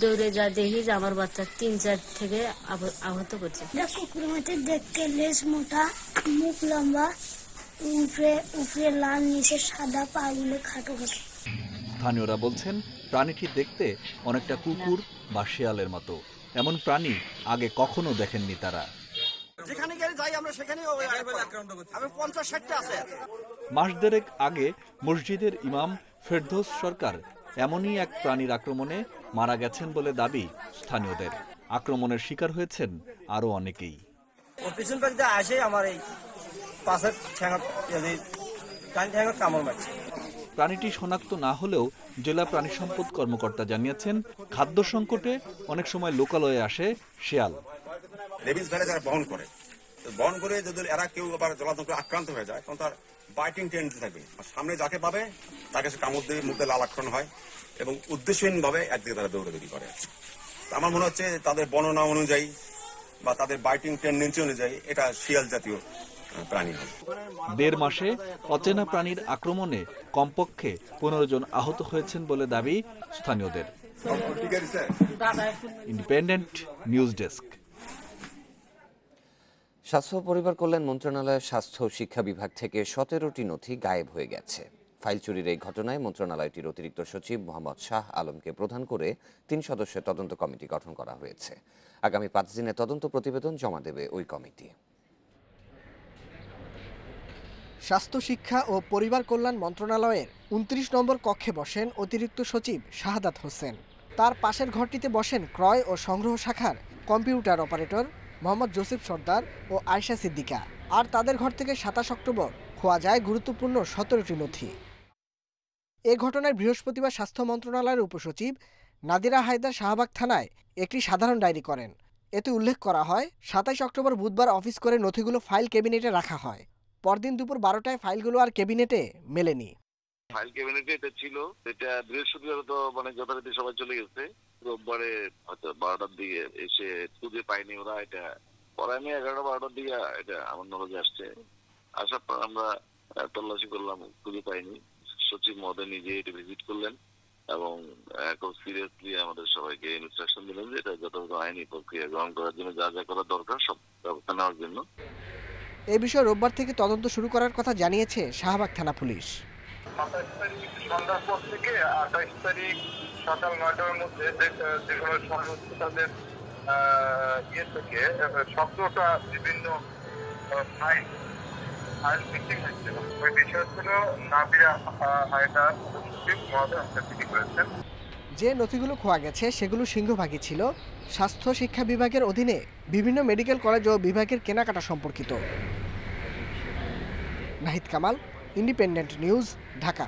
দৌড়ে যা দেখি যে আমার বাচ্চা 3-4 থেকে আহত করছে। কুকুরের মধ্যে দেখতে লেজ মোটা, মুখ লম্বা, উপরে লাল, নিচে সাদা, পাগুলো খাটো খাটো। স্থানীয়রা বলছেন প্রাণীটি দেখতে অনেকটা কুকুর বা শেয়ালের মতো। এমন প্রাণী আগে কখনো দেখেননি তারা। মাস দেড়েক আগে মসজিদের ইমাম ফেরদৌস সরকার এমনই এক প্রাণীর আক্রমণে মারা গেছেন বলে দাবি স্থানীয়দের। আক্রমণের শিকার হয়েছেন আরো অনেকেই। প্রাণীটি শনাক্ত না হলেও জেলা প্রাণী সম্পদ কর্মকর্তা জানিয়েছেন, খাদ্য সংকটে অনেক সময় লোকালয়ে আসে শেয়াল। রেবিস ভাইরাস যারা বহন করে যদি এরা কেউ আবার জলাতঙ্কে আক্রান্ত হয়ে যায় তখন তার বাইটিং টেন্ডেন্সি থাকবে। সামনে যাকে পাবে তাকে সে কামড় দিয়ে মুখে লাল আক্রমণ হয় এবং উদ্দেশ্যহীনভাবে একদিকে তারা দৌড়াদৌড়ি করে। আমার মনে হচ্ছে তাদের বর্ণনা অনুযায়ী বা তাদের বাইটিং টেন্ডেন্সি অনুযায়ী এটা শিয়াল জাতীয় প্রাণী। 1.5 মাসে অচেনা প্রাণীর আক্রমণে কমপক্ষে 15 জন আহত হয়েছেন বলে দাবি স্থানীয়দের। Independent news desk. স্বাস্থ্য ও পরিবার কল্যাণ মন্ত্রণালয়ের স্বাস্থ্য শিক্ষা বিভাগ থেকে 17টি নথি গায়েব হয়ে গেছে। ফাইল চুরির এই ঘটনায় মন্ত্রণালয়টির অতিরিক্ত সচিব মোহাম্মদ শাহ আলমকে প্রধান করে 3 সদস্যের তদন্ত কমিটি গঠন করা হয়েছে। আগামী 5 দিনে তদন্ত প্রতিবেদন জমা দেবে ওই কমিটি। স্বাস্থ্য শিক্ষা ও পরিবার কল্যাণ মন্ত্রণালয়ের 29 নম্বর কক্ষে বসেন অতিরিক্ত সচিব শাহাদাত হোসেন। তার পাশের ঘরটিতে বসেন ক্রয় ও সংগ্রহ শাখার কম্পিউটার অপারেটর মোহাম্মদ জোসেফ সর্দার ও আয়শা সিদ্দিকা। আর তাদের ঘর থেকে 27 অক্টোবর খোয়া যায় গুরুত্বপূর্ণ 17টি নথি। এ ঘটনায় বৃহস্পতিবার স্বাস্থ্য মন্ত্রণালয়ের উপসচিব নাদিরা হায়দার শাহবাগ থানায় একটি সাধারণ ডায়েরি করেন। এতে উল্লেখ করা হয়, 27 অক্টোবর বুধবার অফিস করে নথিগুলো ফাইল ক্যাবিনেটে রাখা হয়। পরদিন দুপুর 12টায় ফাইলগুলো আর ক্যাবিনেটে মেলেনি। ফাইল ক্যাবিনেটে এটা ছিল, এটা বৃহস্পতিবার তো যথারীতি সবাই চলে গেছে। রোববারে হয়তো 12টার দিকে এসে খুঁজে পাইনি ওরা। এটা পরে আমি 11টা-12টার দিকে এটা আমার নলেজে আসছে। আসার পর আমরা তল্লাশি করলাম, খুঁজে পাইনি। সচিব মহোদয় নিজে এটা ভিজিট করলেন এবং খুব সিরিয়াসলি আমাদের সবাইকে ইনস্ট্রাকশন দিলেন যে এটা যথাযথ আইনি প্রক্রিয়া গ্রহণ করার জন্য যা যা করা দরকার সব ব্যবস্থা নেওয়ার জন্য। এ বিষয়ে রোববার থেকে তদন্ত শুরু করার কথা জানিয়েছে শাহবাগ থানা পুলিশ। 27 তারিখ সন্ধ্যার পর থেকে 28 তারিখ সকাল 9টার মধ্যে যেগুলো সংযুক্ত তাদের থেকে 17টা বিভিন্ন ফাইল মিসিং হয়েছিল। ওই বিষয় ছিল নাদিরা হায়দার করেছেন। যে নথিগুলো খোয়া গেছে সেগুলো সিংহভাগই ছিল স্বাস্থ্য শিক্ষা বিভাগের অধীনে বিভিন্ন মেডিকেল কলেজ ও বিভাগের কেনাকাটা সম্পর্কিত। Nahid Kamal, independent news, Dhaka.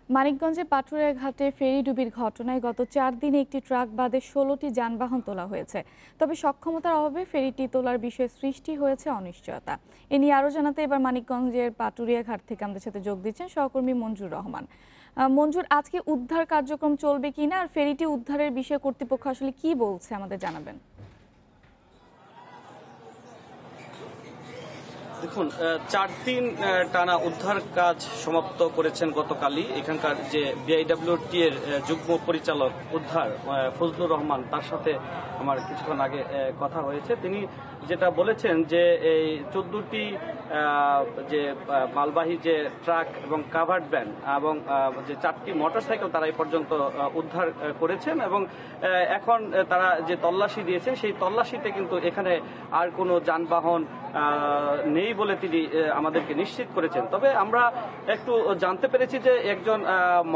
মানিকগঞ্জে পাটুরিয়া ঘাটে ফেরি ডুবির ঘটনায় গত 4 দিনে একটি ট্রাক বাদে 16টি যানবাহন তোলা হয়েছে। তবে সক্ষমতার অভাবে ফেরিটি তোলার বিষয়ে সৃষ্টি হয়েছে অনিশ্চয়তা। এ নিয়ে আরও জানাতে এবার মানিকগঞ্জের পাটুরিয়া ঘাট থেকে আমাদের সাথে যোগ দিচ্ছেন সহকর্মী মঞ্জুর রহমান। মঞ্জুর, আজকে উদ্ধার কার্যক্রম চলবে কিনা আর ফেরিটি উদ্ধারের বিষয়ে কর্তৃপক্ষ আসলে কি বলছে আমাদের জানাবেন। দেখুন 4 দিন টানা উদ্ধার কাজ সমাপ্ত করেছেন গতকালই এখানকার যে বিআইডব্লিউটি এর যুগ্ম পরিচালক উদ্ধার ফজলুর রহমান, তার সাথে আমার কিছুক্ষণ আগে কথা হয়েছে। তিনি যেটা বলেছেন যে এই 14টি যে মালবাহী যে ট্রাক এবং কাভার্ড ভ্যান এবং যে 4টি মোটরসাইকেল তারা এই পর্যন্ত উদ্ধার করেছেন এবং এখন তারা যে তল্লাশি দিয়েছেন সেই তল্লাশিতে কিন্তু এখানে আর কোনো যানবাহন নেই বলে তিনি আমাদেরকে নিশ্চিত করেছেন। তবে আমরা একটু জানতে পেরেছি যে একজন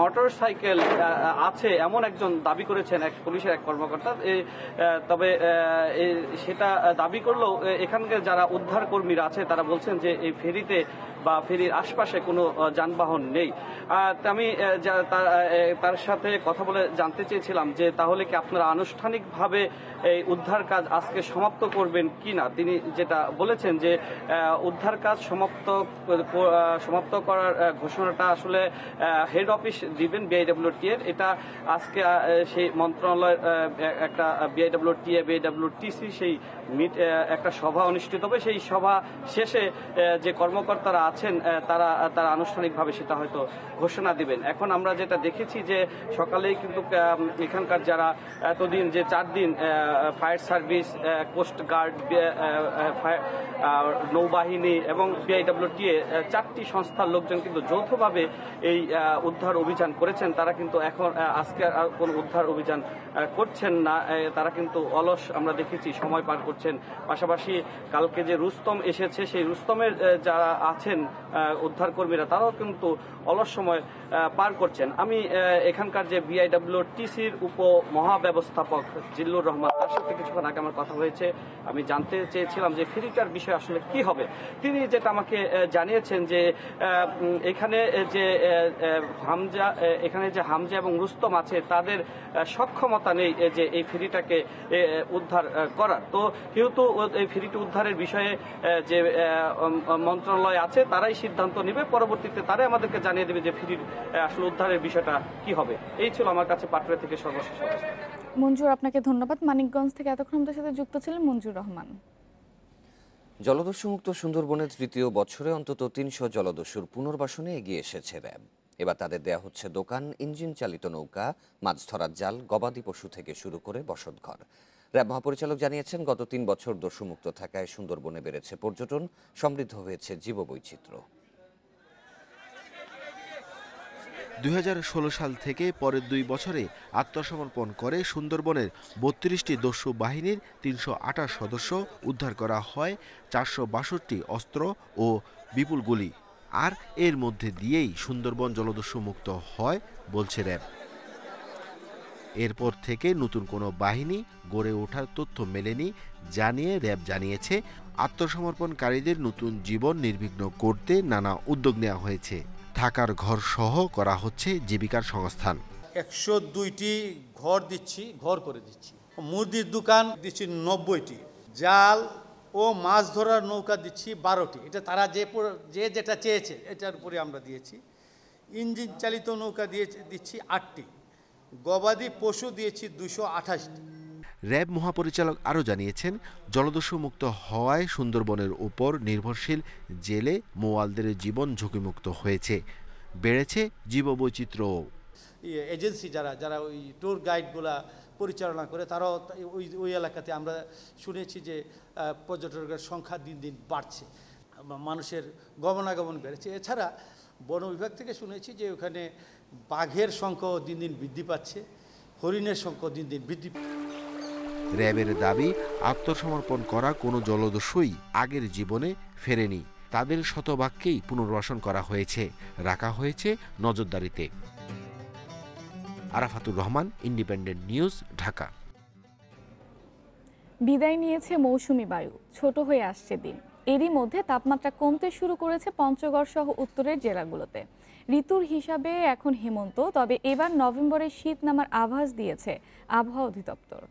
মোটরসাইকেল আছে এমন একজন দাবি করেছেন এক পুলিশের এক কর্মকর্তা, তবে সেটা দাবি করলেও এখানকার যারা উদ্ধার কর্মীরা আছে তারা বলছেন যে এই ফেরিতে বা ফেরির আশপাশে কোনো যানবাহন নেই। আমি তার সাথে কথা বলে জানতে চেয়েছিলাম যে তাহলে কি আপনারা আনুষ্ঠানিকভাবে এই উদ্ধার কাজ আজকে সমাপ্ত করবেন কিনা। তিনি যেটা বলেছেন যে উদ্ধার কাজ সমাপ্ত করার ঘোষণাটা আসলে হেড অফিস দিবেন বিআইডব্লিউটি এর। এটা আজকে সেই মন্ত্রণালয়ের একটা বিআইডব্লিউটিসি সেই একটা সভা অনুষ্ঠিত হবে। সেই সভা শেষে যে কর্মকর্তারা আছেন তারা আনুষ্ঠানিকভাবে সেটা হয়তো ঘোষণা দিবেন। এখন আমরা যেটা দেখেছি যে সকালেই কিন্তু এখানকার যারা এতদিন যে 4 দিন ফায়ার সার্ভিস, কোস্ট গার্ড, নৌবাহিনী এবং বিআইডব্লিউটি 4টি সংস্থার লোকজন কিন্তু যৌথভাবে এই উদ্ধার অভিযান করেছেন। তারা কিন্তু এখন আজকে আর কোনো উদ্ধার অভিযান করছেন না, তারা কিন্তু অলস আমরা দেখেছি সময় পার করছেন। পাশাপাশি কালকে যে রুস্তম এসেছে সেই রুস্তমের যারা আছেন উদ্ধার কর্মীরা তারাও কিন্তু অলস সময় পার করছেন। আমি এখানকার যে বিআইডব্লিউটিসির উপমহাব্যবস্থাপক জিল্লুর রহমান, তার সাথে কিছুক্ষণ আগে আমার কথা হয়েছে। আমি জানতে চেয়েছিলাম যে ফেরিটার বিষয় আসলে কি হবে। তিনি যেটা আমাকে জানিয়েছেন যে এখানে যে হামজা এবং রুস্তম আছে তাদের সক্ষমতা নেই যে এই ফেরিটাকে উদ্ধার করার। তো যেহেতু এই ফেরিটি উদ্ধারের বিষয়ে যে মন্ত্রণালয় আছে তারাই সিদ্ধান্ত নেবে, পরবর্তীতে তারাই আমাদেরকে জানিয়ে দেবে যে ফেরির আসলে উদ্ধারের বিষয়টা কি হবে। এই ছিল আমার কাছে পাটুয়া থেকে সর্বশেষ অবস্থা। মঞ্জুর, আপনাকে ধন্যবাদ। মানিকগঞ্জ থেকে এতক্ষণ আমাদের সাথে যুক্ত ছিলেন মঞ্জুর রহমান। জলদস্যুমুক্ত সুন্দরবনের 3য় বছরে অন্তত 300 জলদস্যুর পুনর্বাসনে এগিয়ে এসেছে র্যাব। এবার তাদের দেয়া হচ্ছে দোকান, ইঞ্জিন চালিত নৌকা, মাছ ধরার জাল, গবাদি পশু থেকে শুরু করে বসতঘর। র্যাব মহাপরিচালক জানিয়েছেন গত 3 বছর দস্যুমুক্ত থাকায় সুন্দরবনে বেড়েছে পর্যটন, সমৃদ্ধ হয়েছে জীববৈচিত্র্য। 2016 সাল থেকে পরের 2 বছরে আত্মসমর্পণ করে সুন্দরবনের 32টি দস্যু বাহিনীর 328 সদস্য, উদ্ধার করা হয় 462টি অস্ত্র ও বিপুল গুলি। আর এর মধ্যে দিয়েই সুন্দরবন জলদস্যু মুক্ত হয় বলছে র্যাব। এরপর থেকে নতুন কোনো বাহিনী গড়ে ওঠার তথ্য মেলেনি জানিয়ে র্যাব জানিয়েছে আত্মসমর্পণকারীদের নতুন জীবন নির্বিঘ্ন করতে নানা উদ্যোগ নেওয়া হয়েছে। থাকার ঘর সহ করা হচ্ছে জীবিকার সংস্থান। 102টি ঘর করে দিচ্ছি, মুরগির দোকান দিচ্ছি 90টি, জাল ও মাছ ধরার নৌকা দিচ্ছি 12টি। এটা তারা যে যেটা চেয়েছে এটার উপরে আমরা দিয়েছি। ইঞ্জিন চালিত নৌকা দিচ্ছি 8টি, গবাদি পশু দিয়েছি 228টি। র্যাব মহাপরিচালক আরও জানিয়েছেন জলদস্যু মুক্ত হওয়ায় সুন্দরবনের উপর নির্ভরশীল জেলে মৌয়ালদের জীবন ঝুঁকিমুক্ত হয়েছে, বেড়েছে জীববৈচিত্র্য। এজেন্সি যারা ওই ট্যুর গাইডগুলা পরিচালনা করে তারাও ওই এলাকাতে আমরা শুনেছি যে পর্যটকের সংখ্যা দিন দিন বাড়ছে, মানুষের গমনাগমন বেড়েছে। এছাড়া বন বিভাগ থেকে শুনেছি যে ওখানে বাঘের সংখ্যাও দিন দিন বৃদ্ধি পাচ্ছে, হরিণের সংখ্যাও দিন দিন বৃদ্ধি। র্যাবের দাবি আত্মসমর্পণ করা কোনো জলদস্যুই আগের জীবনে ফেরেনি, তাদের শতভাগকেই পুনর্বাসন করা হয়েছে, রাখা হয়েছে নজরদারিতে। Arafatur Rahman, independent news, Dhaka. বিদায় নিয়েছে মৌসুমী বায়ু, ছোট হয়ে আসছে দিন। এরই মধ্যে তাপমাত্রা কমতে শুরু করেছে পঞ্চগড় সহ উত্তরের জেলাগুলোতে। ঋতুর হিসাবে এখন হেমন্ত, তবে এবার নভেম্বরে শীত নামার আভাস দিয়েছে আবহাওয়া অধিদপ্তর।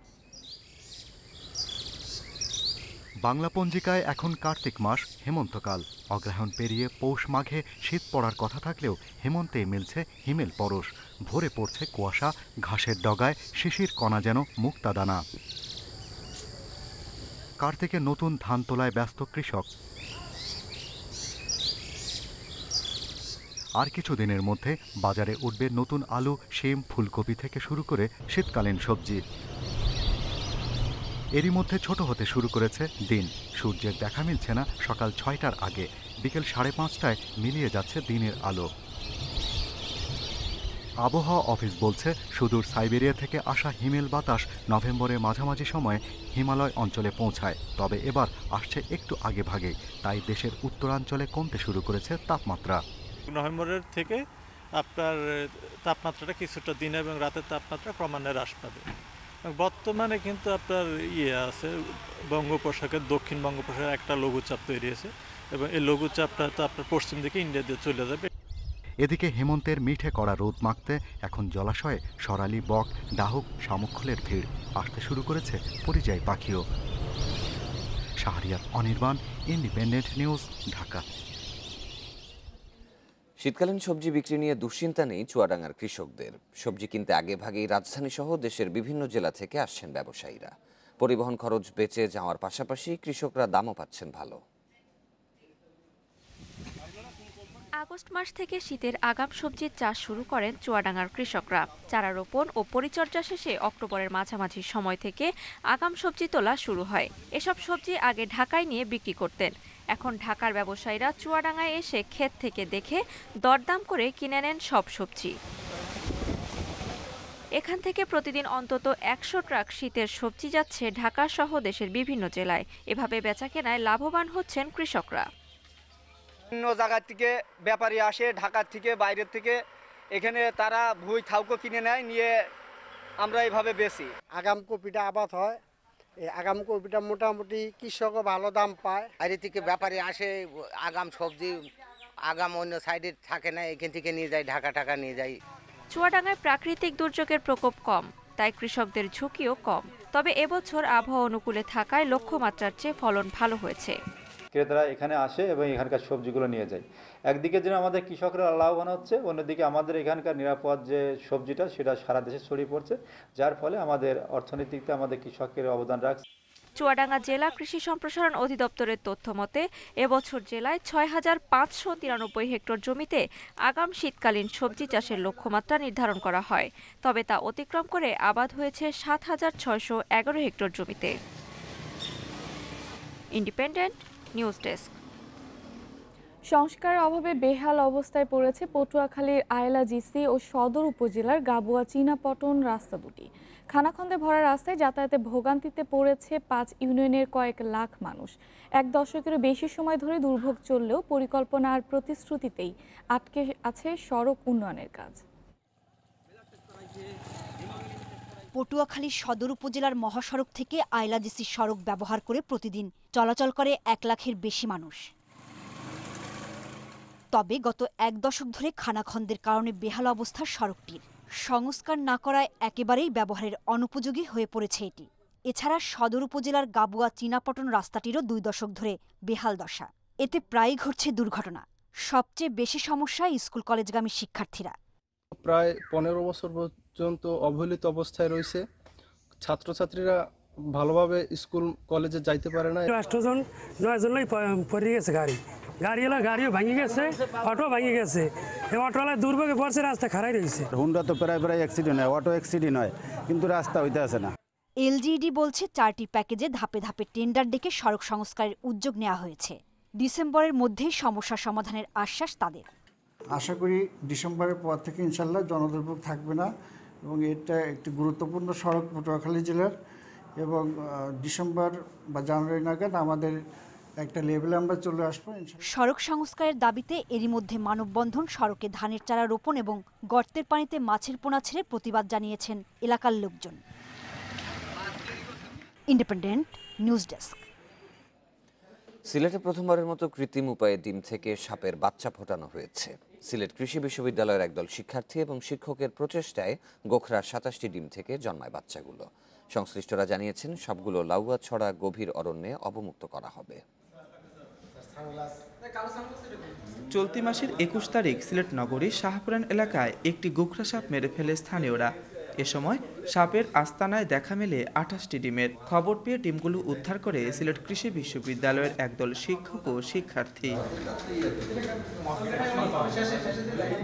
বাংলা পঞ্জিকায় এখন কার্তিক মাস, হেমন্তকাল। অগ্রহায়ণ পেরিয়ে পৌষ মাঘে শীত পড়ার কথা থাকলেও হেমন্তে মিলছে হিমেল পরশ। ভোরে পড়ছে কুয়াশা, ঘাসের ডগায় শিশির কণা যেন মুক্তাদানা। কার্তিকে নতুন ধান তোলায় ব্যস্ত কৃষক। আর কিছু দিনের মধ্যে বাজারে উঠবে নতুন আলু, শিম, ফুলকপি থেকে শুরু করে শীতকালীন সবজি। এরই মধ্যে ছোট হতে শুরু করেছে দিন। সূর্যের দেখা মিলছে না সকাল 6টার আগে, বিকেল 5:30টায় মিলিয়ে যাচ্ছে দিনের আলো। আবহাওয়া অফিস বলছে সুদূর সাইবেরিয়া থেকে আসা হিমেল বাতাস নভেম্বরের মাঝামাঝি সময়ে হিমালয় অঞ্চলে পৌঁছায়। তবে এবার আসছে একটু আগে ভাগেই, তাই দেশের উত্তরাঞ্চলে কমতে শুরু করেছে তাপমাত্রা। নভেম্বরের থেকে আপনার তাপমাত্রাটা কিছুটা দিন এবং রাতের তাপমাত্রা ক্রমান্বয়ে হ্রাস পাবে। বর্তমানে কিন্তু আপনার আছে বঙ্গোপসাগরের দক্ষিণ বঙ্গোপসাগরে একটা লঘুচাপ তৈরি হয়েছে এবং এই লঘুচাপটা তো আপনার পশ্চিম দিকে ইন্ডিয়া দিয়ে চলে যাবে। এদিকে হেমন্তের মিঠে কড়া রোদ মাখতে এখন জলাশয়ে সরালি, বক, ডাহুক, শামুকখোলের ভিড়। আসতে শুরু করেছে পরিযায়ী পাখিও। Shahriar Anirban, independent news, Dhaka. শীতকালীন সবজি বিক্রি নিয়ে দুশ্চিন্তা নেই চুয়াডাঙ্গার কৃষকদের। সবজি কিনতে আগে ভাগেই রাজধানী সহ দেশের বিভিন্ন জেলা থেকে আসছেন ব্যবসায়ীরা। পরিবহন খরচ বেঁচে যাওয়ার পাশাপাশি কৃষকরা দামও পাচ্ছেন ভালো। আগস্ট মাস থেকে শীতের আগাম সবজির চাষ শুরু করেন চুয়াডাঙ্গার কৃষকরা। চারা রোপণ ও পরিচর্যা শেষে অক্টোবরের মাঝামাঝি সময় থেকে আগাম সবজি তোলা শুরু হয়। এসব সবজি আগে ঢাকায় নিয়ে বিক্রি করতেন। এখন ঢাকার ব্যবসায়ীরা চুয়াডাঙ্গায় এসে ক্ষেত থেকে দেখে দরদাম করে কিনে নেন সব সবজি। এখান থেকে প্রতিদিন অন্তত 100 ট্রাক শীতের সবজি যাচ্ছে ঢাকা সহ দেশের বিভিন্ন জেলায়। এভাবে বেচাকেনায় লাভবান হচ্ছেন কৃষকরা। অন্য জায়গা থেকে ব্যাপারী আসে, ঢাকার থেকে, বাইরের থেকে, এখানে তারা ভুই থাউকো কিনে নেয়, নিয়ে আমরা এইভাবে বেচি। আগাম কপিটা আবাদ হয়, এই আগাম কপিটা মোটামুটি কৃষকও ভালো দাম পায়। বাইরে থেকে ব্যাপারী আসে, আগাম সবজি আগাম অন্য সাইডে থাকে না, এখান থেকে নিয়ে যায়, ঢাকা নিয়ে যায়। চুয়াডাঙ্গায় প্রাকৃতিক দুর্যোগের প্রকোপ কম, তাই কৃষকদের ঝুঁকিও কম। তবে এবছর আবহাওয়া অনুকূলে থাকায় লক্ষ্যমাত্রার চেয়ে ফলন ভালো হয়েছে। ক্রেতারা এখানে আসে এবং এখানকার সবজিগুলো নিয়ে যায়। একদিকে যেন আমাদের কৃষকরা লাভবান হচ্ছে, অন্যদিকে আমাদের এখানকার নিরাপদ যে সবজিটা সেটা সারা দেশে ছড়িয়ে পড়ছে, যার ফলে আমাদের অর্থনীতিতে আমাদের কৃষকের অবদান রাখছে। চুয়াডাঙ্গা জেলা কৃষি সম্প্রসারণ অধিদপ্তরের তথ্য মতে এবছর জেলায় 6593 হেক্টর জমিতে আগাম শীতকালীন সবজি চাষের লক্ষ্যমাত্রা নির্ধারণ করা হয়। তবে তা অতিক্রম করে আবাদ হয়েছে 7611 হেক্টর জমিতে। Independent news desk. সংস্কারের অভাবে বেহাল অবস্থায় পড়েছে পটুয়াখালীর আয়লা জিসি ও সদর উপজেলার গাবুয়া চীনাপটন রাস্তা দুটি। খানাখন্দে ভরা রাস্তায় যাতায়াতে ভোগান্তিতে পড়েছে 5 ইউনিয়নের কয়েক লাখ মানুষ। 1 দশকেরও বেশি সময় ধরে দুর্ভোগ চললেও পরিকল্পনা আর প্রতিশ্রুতিতেই আটকে আছে সড়ক উন্নয়নের কাজ। পটুয়াখালী সদর উপজেলার মহাসড়ক থেকে আয়লা জিসি সড়ক ব্যবহার করে প্রতিদিন চলাচল করে 1 লাখের বেশি মানুষ। তবে গত 1 দশক ধরে খানাখন্দের কারণে বেহাল অবস্থা সড়কটির। সংস্কার না করায় একেবারেই ব্যবহারের অনুপযোগী হয়ে পড়েছে এটি। এছাড়া সদর উপজেলার গাবুয়া চীনাপটন রাস্তাটিরও 2 দশক ধরে বেহাল দশা। এতে প্রায়ই ঘটছে দুর্ঘটনা। সবচেয়ে বেশি সমস্যা স্কুল কলেজগামী শিক্ষার্থীরা। প্রায় 15 বছর পর্যন্ত অবহেলিত অবস্থায় রয়েছে। ছাত্রছাত্রীরা ভালোভাবে স্কুল কলেজে যাইতে পারে না। 8 জন 9 জনই পড়ে গেছে গাড়িও ভাঙি গেছে, অটো ভাঙি গেছে। এই অটোওয়ালা দুর্ভোগে পড়ছে, রাস্তা খারাপ রয়েছে। হুন্ডা তো প্রায় অ্যাক্সিডেন্ট হয়, অটো অ্যাক্সিডেন্ট হয়, কিন্তু রাস্তা হইতে আসে না। এলজিইডি বলছে 4টি প্যাকেজে ধাপে ধাপে টেন্ডার ডেকে সড়ক সংস্কারের উদ্যোগ নেওয়া হয়েছে। ডিসেম্বরের মধ্যেই সমস্যা সমাধানের আশ্বাস তাদের। আশা করি ডিসেম্বরের পর থেকে ইনশাল্লাহ জনদুর্ভোগ থাকবে না এবং এটা একটি গুরুত্বপূর্ণ সড়ক পটুয়াখালী জেলার, এবং ডিসেম্বর বা জানুয়ারি নাগাদ আমাদের একটা লেভেলে আমরা চলে আসবো। সড়ক সংস্কারের দাবিতে এরই মধ্যে মানববন্ধন, সড়কে ধানের চারা রোপণ এবং গর্তের পানিতে মাছের পোনা ছেড়ে প্রতিবাদ জানিয়েছেন এলাকার লোকজন। Independent news desk. সিলেটে প্রথমবারের মতো কৃত্রিম উপায়ে ডিম থেকে সাপের বাচ্চা ফোটানো হয়েছে। সিলেট কৃষি বিশ্ববিদ্যালয়ের একদল শিক্ষার্থী এবং শিক্ষকের প্রচেষ্টায় গোখরার 27টি ডিম থেকে জন্মায় বাচ্চাগুলো। সংশ্লিষ্টরা জানিয়েছেন সবগুলো লাউয়াছড়া গভীর অরণ্যে অবমুক্ত করা হবে। চলতি মাসের 21 তারিখ সিলেট নগরীর শাহপুরান এলাকায় একটি গোখরা সাপ মেরে ফেলে স্থানীয়রা। এ সময় সাপের আস্তানায় দেখা মেলে 28টি ডিমের। খবর পেয়ে ডিমগুলো উদ্ধার করে সিলেট কৃষি বিশ্ববিদ্যালয়ের একদল শিক্ষক ও শিক্ষার্থী।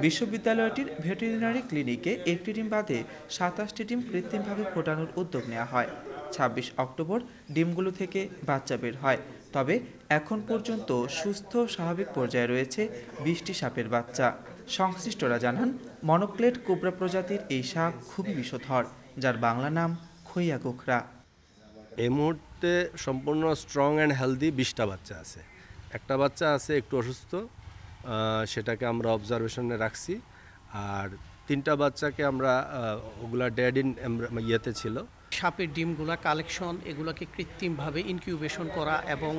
বিশ্ববিদ্যালয়টির ভেটেরিনারি ক্লিনিকে একটি ডিম বাদে 27টি ডিম কৃত্রিমভাবে ফোটানোর উদ্যোগ নেওয়া হয়। 26 অক্টোবর ডিমগুলো থেকে বাচ্চা বের হয়। তবে এখন পর্যন্ত সুস্থ স্বাভাবিক পর্যায়ে রয়েছে 20টি সাপের বাচ্চা। সংশ্লিষ্টরা জানান, মনোক্লেড কোবরা প্রজাতির এই সাপ খুবই বিষধর, যার বাংলা নাম খইয়া গোখরা। এই মুহূর্তে সম্পূর্ণ স্ট্রং অ্যান্ড হেলদি 20টা বাচ্চা আছে। একটা বাচ্চা আছে একটু অসুস্থ, সেটাকে আমরা অবজারভেশনে রাখছি। আর 3টা বাচ্চাকে আমরা ওগুলা ডেড ইন ইয়েতে ছিল। সাপের ডিমগুলা কালেকশন, এগুলাকে কৃত্রিমভাবে ইনকিউবেশন করা এবং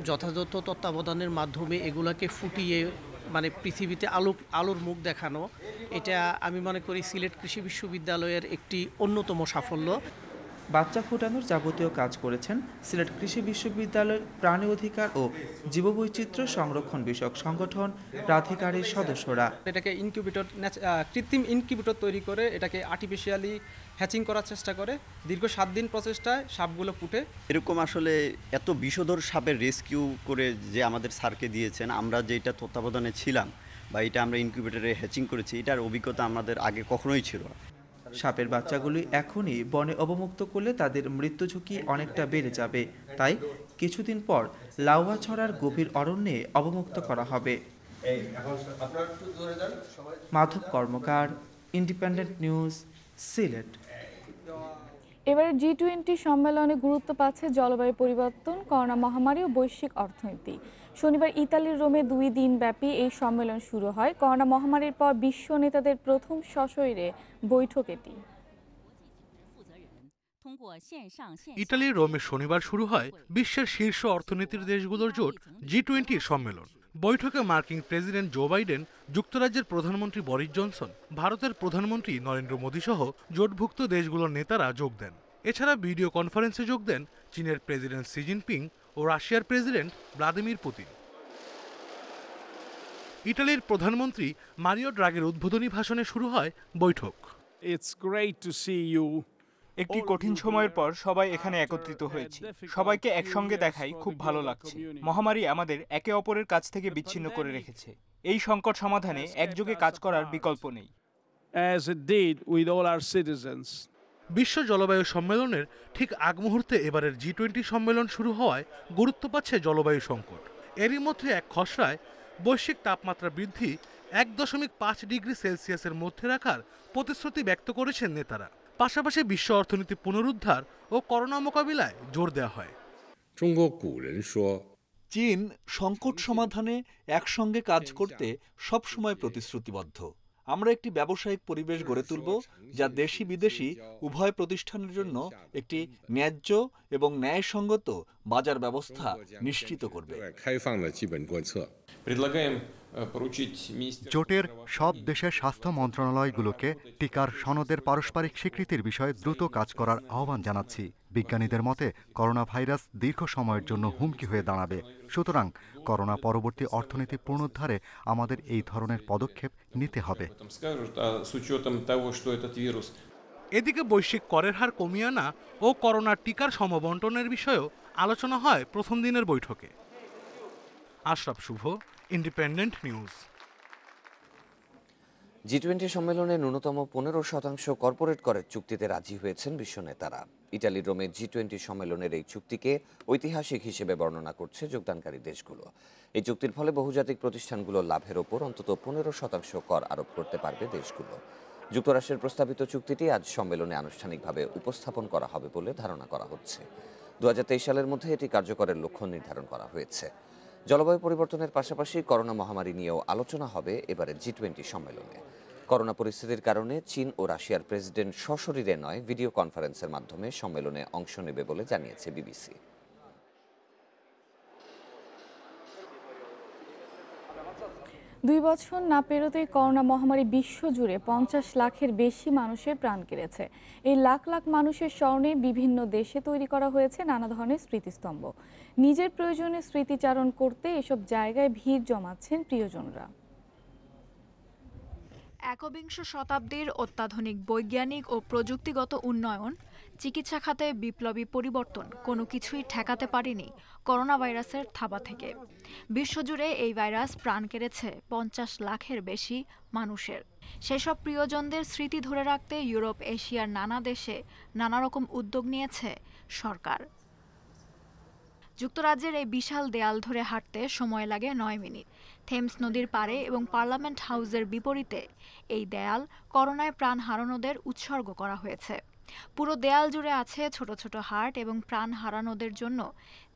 যথাযথ তত্ত্বাবধানের মাধ্যমে এগুলাকে ফুটিয়ে মানে পৃথিবীতে আলোর মুখ দেখানো, এটা আমি মনে করি সিলেট কৃষি বিশ্ববিদ্যালয়ের একটি অন্যতম সাফল্য। বাচ্চা ফোটানোর যাবতীয় কাজ করেছেন সিলেট কৃষি বিশ্ববিদ্যালয়ের প্রাণী অধিকার ও জীববৈচিত্র্য সংরক্ষণ বিষয়ক সংগঠন প্রাধিকারের সদস্যরা। এটাকে ইনকিউবেটর, কৃত্রিম ইনকিউবেটর তৈরি করে এটাকে আর্টিফিশিয়ালি হ্যাচিং করার চেষ্টা করে। দীর্ঘ 7 দিন প্রচেষ্টায় সাপগুলো ফুটে। এরকম আসলে এত বিষধর সাপের রেস্কিউ করে যে আমাদের স্যারকে দিয়েছেন, আমরা যেটা তত্ত্বাবধানে ছিলাম বা এটা আমরা ইনকিউবেটরে হ্যাচিং করেছি, এটার অভিজ্ঞতা আমাদের আগে কখনোই ছিল না। সাপের বাচ্চাগুলি এখনই বনে অবমুক্ত করলে তাদের মৃত্যু ঝুঁকি অনেকটা বেড়ে যাবে। তাই কিছুদিন পর লাউয়াছড়ার গভীর অরণ্যে অবমুক্ত করা হবে। মাধব কর্মকার, ইন্ডিপেন্ডেন্ট নিউজ, সিলেট। এবারে G20 সম্মেলনে গুরুত্ব পাচ্ছে জলবায়ু পরিবর্তন, করোনা মহামারী ও বৈশ্বিক অর্থনীতি। শনিবার ইতালির রোমে 2 দিনব্যাপী এই সম্মেলন শুরু হয়। করোনা মহামারীর পর বিশ্ব নেতাদের প্রথম সশরীরে বৈঠক এটি। ইতালির রোমে শনিবার শুরু হয় বিশ্বের শীর্ষ অর্থনীতির দেশগুলোর জোট G20 সম্মেলন। বৈঠকে মার্কিন প্রেসিডেন্ট জো বাইডেন, যুক্তরাজ্যের প্রধানমন্ত্রী বরিস জনসন, ভারতের প্রধানমন্ত্রী নরেন্দ্র মোদী সহ জোটভুক্ত দেশগুলোর নেতারা যোগ দেন। এছাড়া ভিডিও কনফারেন্সে যোগ দেন চীনের প্রেসিডেন্ট শি জিনপিং ও রাশিয়ার প্রেসিডেন্ট ভ্লাদিমির পুতিন। ইতালির প্রধানমন্ত্রী মারিও ড্রাগির উদ্বোধনী ভাষণে শুরু হয় বৈঠক। একটি কঠিন সময়ের পর সবাই এখানে একত্রিত হয়েছে। সবাইকে একসঙ্গে দেখাই খুব ভালো লাগছে। মহামারী আমাদের একে অপরের কাছ থেকে বিচ্ছিন্ন করে রেখেছে। এই সংকট সমাধানে একযোগে কাজ করার বিকল্প নেই। বিশ্ব জলবায়ু সম্মেলনের ঠিক আগ মুহূর্তে এবারের G20 সম্মেলন শুরু হওয়ায় গুরুত্ব পাচ্ছে জলবায়ু সংকট। এরই মধ্যে এক খসড়ায় বৈশ্বিক তাপমাত্রা বৃদ্ধি 1.5 ডিগ্রি সেলসিয়াসের মধ্যে রাখার প্রতিশ্রুতি ব্যক্ত করেছেন নেতারা। পাশাপাশি বিশ্ব অর্থনীতি পুনরুদ্ধার ও করোনা মোকাবিলায় জোর দেওয়া হয়। চীন সংকট সমাধানে একসঙ্গে কাজ করতে সবসময় প্রতিশ্রুতিবদ্ধ। আমরা একটি ব্যবসায়িক পরিবেশ গড়ে তুলব যা দেশি বিদেশি উভয় প্রতিষ্ঠানের জন্য একটি ন্যায্য এবং ন্যায়সঙ্গত বাজার ব্যবস্থা নিশ্চিত করবে। জোটের সব দেশের স্বাস্থ্য মন্ত্রণালয়গুলোকে টিকার সনদের পারস্পরিক স্বীকৃতির বিষয়ে দ্রুত কাজ করার আহ্বান জানাচ্ছি। বিজ্ঞানীদের মতে করোনা ভাইরাস দীর্ঘ সময়ের জন্য হুমকি হয়ে দাঁড়াবে। সুতরাং করোনা পরবর্তী অর্থনীতি পুনরুদ্ধারে আমাদের এই ধরনের পদক্ষেপ নিতে হবে। এদিকে বৈশ্বিক করের হার কমিয়ে আনা ও করোনার টিকার সমবন্টনের বিষয়েও আলোচনা হয় প্রথম দিনের বৈঠকে। আশরাফ শুভ, ইন্ডিপেন্ডেন্ট নিউজ। G20 সম্মেলনে ন্যূনতম 15% কর্পোরেট করের চুক্তিতে রাজি হয়েছেন বিশ্ব নেতারা। ইতালির রোমে G20 সম্মেলনের এই চুক্তিকে ঐতিহাসিক হিসেবে বর্ণনা করছে যোগদানকারী দেশগুলো। এই চুক্তির ফলে বহুজাতিক প্রতিষ্ঠানগুলোর লাভের ওপর অন্তত 15% কর আরোপ করতে পারবে দেশগুলো। যুক্তরাষ্ট্রের প্রস্তাবিত চুক্তিটি আজ সম্মেলনে আনুষ্ঠানিকভাবে উপস্থাপন করা হবে বলে ধারণা করা হচ্ছে। 2023 সালের মধ্যে এটি কার্যকরের লক্ষ্য নির্ধারণ করা হয়েছে। জলবায়ু পরিবর্তনের পাশাপাশি করোনা মহামারী নিয়েও আলোচনা হবে এবারে G20 সম্মেলনে। করোনা পরিস্থিতির কারণে চীন ও রাশিয়ার প্রেসিডেন্ট সশরীরে নয়, ভিডিও কনফারেন্সের মাধ্যমে সম্মেলনে অংশ নেবে বলে জানিয়েছে বিবিসি। 2 বছর না পেরোতেই করোনা মহামারী বিশ্বজুড়ে 50 লাখের বেশি মানুষের প্রাণ কেড়েছে। এই লাখ লাখ মানুষের স্মরণে বিভিন্ন দেশে তৈরি করা হয়েছে নানা ধরনের স্মৃতিস্তম্ভ। নিজের প্রয়োজনে স্মৃতিচারণ করতে এসব জায়গায় ভিড় জমাচ্ছেন প্রিয়জনরা। একবিংশ শতাব্দীর অত্যাধুনিক বৈজ্ঞানিক ও প্রযুক্তিগত উন্নয়ন, চিকিৎসা খাতে বিপ্লবী পরিবর্তন কোনো কিছুই ঠেকাতে পারেনি করোনা ভাইরাসের থাবা থেকে। বিশ্বজুড়ে এই ভাইরাস প্রাণ কেড়েছে 50 লাখের বেশি মানুষের। সেসব প্রিয়জনদের স্মৃতি ধরে রাখতে ইউরোপ, এশিয়ার নানা দেশে নানা রকম উদ্যোগ নিয়েছে সরকার। যুক্তরাজ্যের এই বিশাল দেয়াল ধরে হাঁটতে সময় লাগে 9 মিনিট। থেমস নদীর পাড়ে এবং পার্লামেন্ট হাউসের বিপরীতে এই দেয়াল করোনায় প্রাণ হারানোদের উৎসর্গ করা হয়েছে। পুরো দেয়াল জুড়ে আছে ছোট ছোট হার্ট এবং প্রাণ হারানোদের জন্য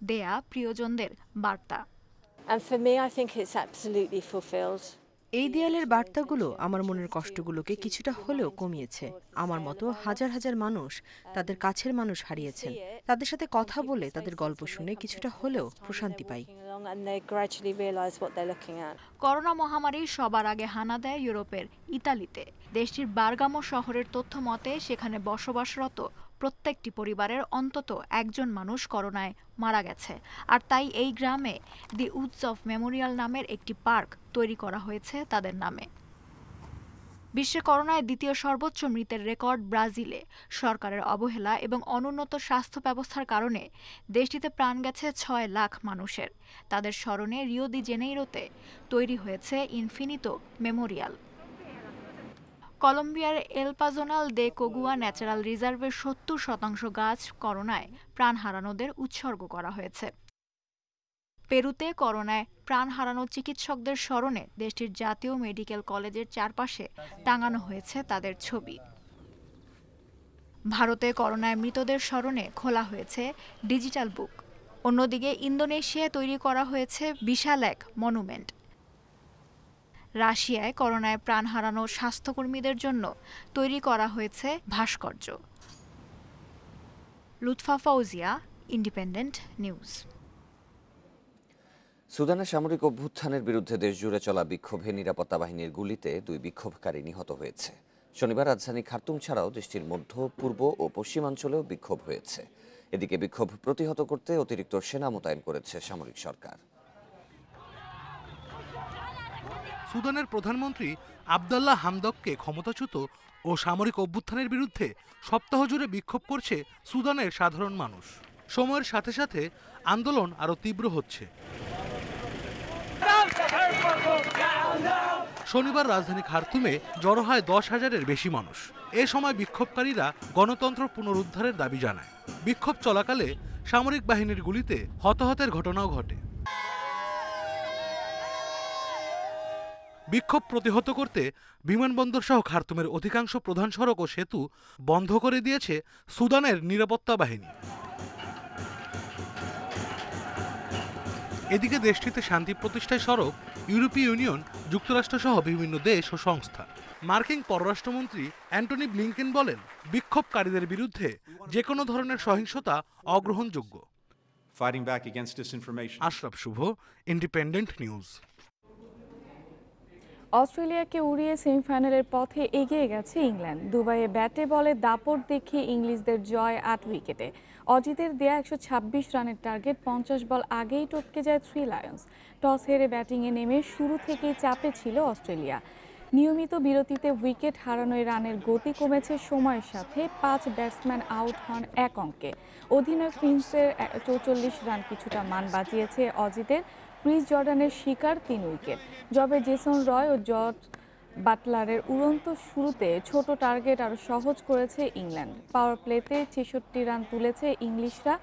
দেয়া প্রিয়জনদের বার্তা। এই দেয়ালের বার্তাগুলো আমার মনের কষ্টগুলোকে কিছুটা হলেও কমিয়েছে। আমার মতো হাজার হাজার মানুষ তাদের কাছের মানুষ হারিয়েছেন। তাদের সাথে কথা বলে তাদের গল্প শুনে কিছুটা হলেও প্রশান্তি পাই। করোনা মহামারী সবার আগে হানা দেয় ইউরোপের ইতালিতে। দেশটির বার্গামো শহরের তথ্য মতে সেখানে বসবাসরত প্রত্যেকটি পরিবারের অন্তত একজন মানুষ করোনায় মারা গেছে। আর তাই এই গ্রামে দি উডস অফ মেমোরিয়াল নামের একটি পার্ক তৈরি করা হয়েছে তাদের নামে। বিশ্বে করোনায় দ্বিতীয় সর্বোচ্চ মৃতের রেকর্ড ব্রাজিলে। সরকারের অবহেলা এবং অনুন্নত স্বাস্থ্য ব্যবস্থার কারণে দেশটিতে প্রাণ গেছে 6 লাখ মানুষের। তাদের স্মরণে রিও দি জেনেইরোতে তৈরি হয়েছে ইনফিনিতো মেমোরিয়াল। কলম্বিয়ার এল পাজোনাল দে কোগুয়া ন্যাচারাল রিজার্ভের 70% গাছ করোনায় প্রাণ হারানোদের উৎসর্গ করা হয়েছে। পেরুতে করোনায় প্রাণ হারানো চিকিৎসকদের স্মরণে দেশটির জাতীয় মেডিকেল কলেজের চারপাশে টাঙানো হয়েছে তাদের ছবি। ভারতে করোনায় মৃতদের স্মরণে খোলা হয়েছে ডিজিটাল বুক। অন্যদিকে ইন্দোনেশিয়ায় তৈরি করা হয়েছে বিশাল এক মনুমেন্ট। রাশিয়ায় করোনায় প্রাণ হারানো স্বাস্থ্যকর্মীদের জন্য তৈরি করা হয়েছে ভাস্কর্য। Lutfa Fouzia, independent news. সুদানের সামরিক অভ্যুত্থানের বিরুদ্ধে দেশজুড়ে চলা বিক্ষোভে নিরাপত্তা বাহিনীর গুলিতে 2 বিক্ষোভকারী নিহত হয়েছে। শনিবার রাজধানী খার্তুম ছাড়াও দেশটির মধ্য, পূর্ব ও পশ্চিমাঞ্চলেও বিক্ষোভ হয়েছে। এদিকে বিক্ষোভ প্রতিহত করতে অতিরিক্ত সেনা মোতায়েন করেছে সামরিক সরকার। সুদানের প্রধানমন্ত্রী আবদাল্লাহ হামদককে ক্ষমতাচ্যুত ও সামরিক অভ্যুত্থানের বিরুদ্ধে সপ্তাহ জুড়ে বিক্ষোভ করছে সুদানের সাধারণ মানুষ। সময়ের সাথে সাথে আন্দোলন আরও তীব্র হচ্ছে। শনিবার রাজধানী খার্তুমে জড়ো হয় 10,000-এর বেশি মানুষ। এ সময় বিক্ষোভকারীরা গণতন্ত্র পুনরুদ্ধারের দাবি জানায়। বিক্ষোভ চলাকালে সামরিক বাহিনীর গুলিতে হতাহতের ঘটনাও ঘটে। বিক্ষোভ প্রতিহত করতে বিমানবন্দর সহ খার্তুমের অধিকাংশ প্রধান সড়ক ও সেতু বন্ধ করে দিয়েছে সুদানের নিরাপত্তা বাহিনী। এদিকে দেশটিতে শান্তি প্রতিষ্ঠায় সরব ইউরোপীয় ইউনিয়ন, যুক্তরাষ্ট্র সহ বিভিন্ন দেশ ও সংস্থা। মার্কিন পররাষ্ট্রমন্ত্রী অ্যান্টনি ব্লিংকেন বলেন, বিক্ষোভকারীদের বিরুদ্ধে যে কোনো ধরনের সহিংসতা অগ্রহণযোগ্য। আশরাফ শুভ, ইন্ডিপেন্ডেন্ট নিউজ। অস্ট্রেলিয়াকে উড়িয়ে সেমিফাইনালের পথে এগিয়ে গেছে ইংল্যান্ড। দুবাইয়ে ব্যাটে বলে দাপট দেখিয়ে ইংলিশদের জয় 8 উইকেটে। অজিতের দেয়া 126 রানের টার্গেট 50 বল আগেই টপকে যায় 3 লায়ন্স। টস হেরে ব্যাটিংয়ে নেমে শুরু থেকেই চাপে ছিল অস্ট্রেলিয়া। নিয়মিত বিরতিতে উইকেট হারানোয় রানের গতি কমেছে সময়ের সাথে। 5 ব্যাটসম্যান আউট হন 1 অঙ্কে। অধিনায়ক ফিঞ্চের 44 রান কিছুটা মান বাঁচিয়েছে অজিতের। ক্রিস জর্ডানের শিকার 3 উইকেট। যবে জেসন রয় ও জর্জ বাটলারের উড়ন্ত শুরুতে ছোট টার্গেট আরও সহজ করেছে ইংল্যান্ড। পাওয়ার প্লেতে 66 রান তুলেছে ইংলিশরা।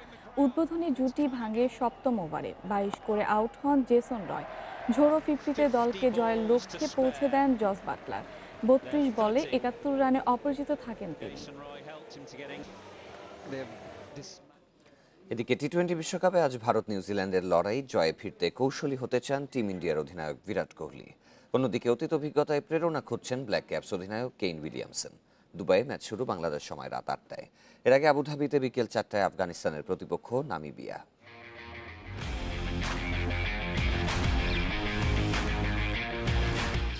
উদ্বোধনী জুটি ভাঙে 7ম ওভারে। 22 করে আউট হন জেসন রয়। ঝোড়ো 50-তে দলকে জয়ের লক্ষ্যে পৌঁছে দেন জস বাটলার। 32 বলে 71 রানে অপরাজিত থাকেন তিনি। এদিকে টি-20 বিশ্বকাপে আজ ভারত নিউজিল্যান্ডের লড়াই। জয়ে ফিরতে কৌশলী হতে চান টিম ইন্ডিয়ার অধিনায়ক বিরাট কোহলি। অন্যদিকে অতীত অভিজ্ঞতায় প্রেরণা খুঁজছেন ব্ল্যাক ক্যাপস অধিনায়ক কেইন উইলিয়ামসন। দুবাইয়ে ম্যাচ শুরু বাংলাদেশ সময় রাত 8টায়। এর আগে আবুধাবিতে বিকেল 4টায় আফগানিস্তানের প্রতিপক্ষ নামিবিয়া।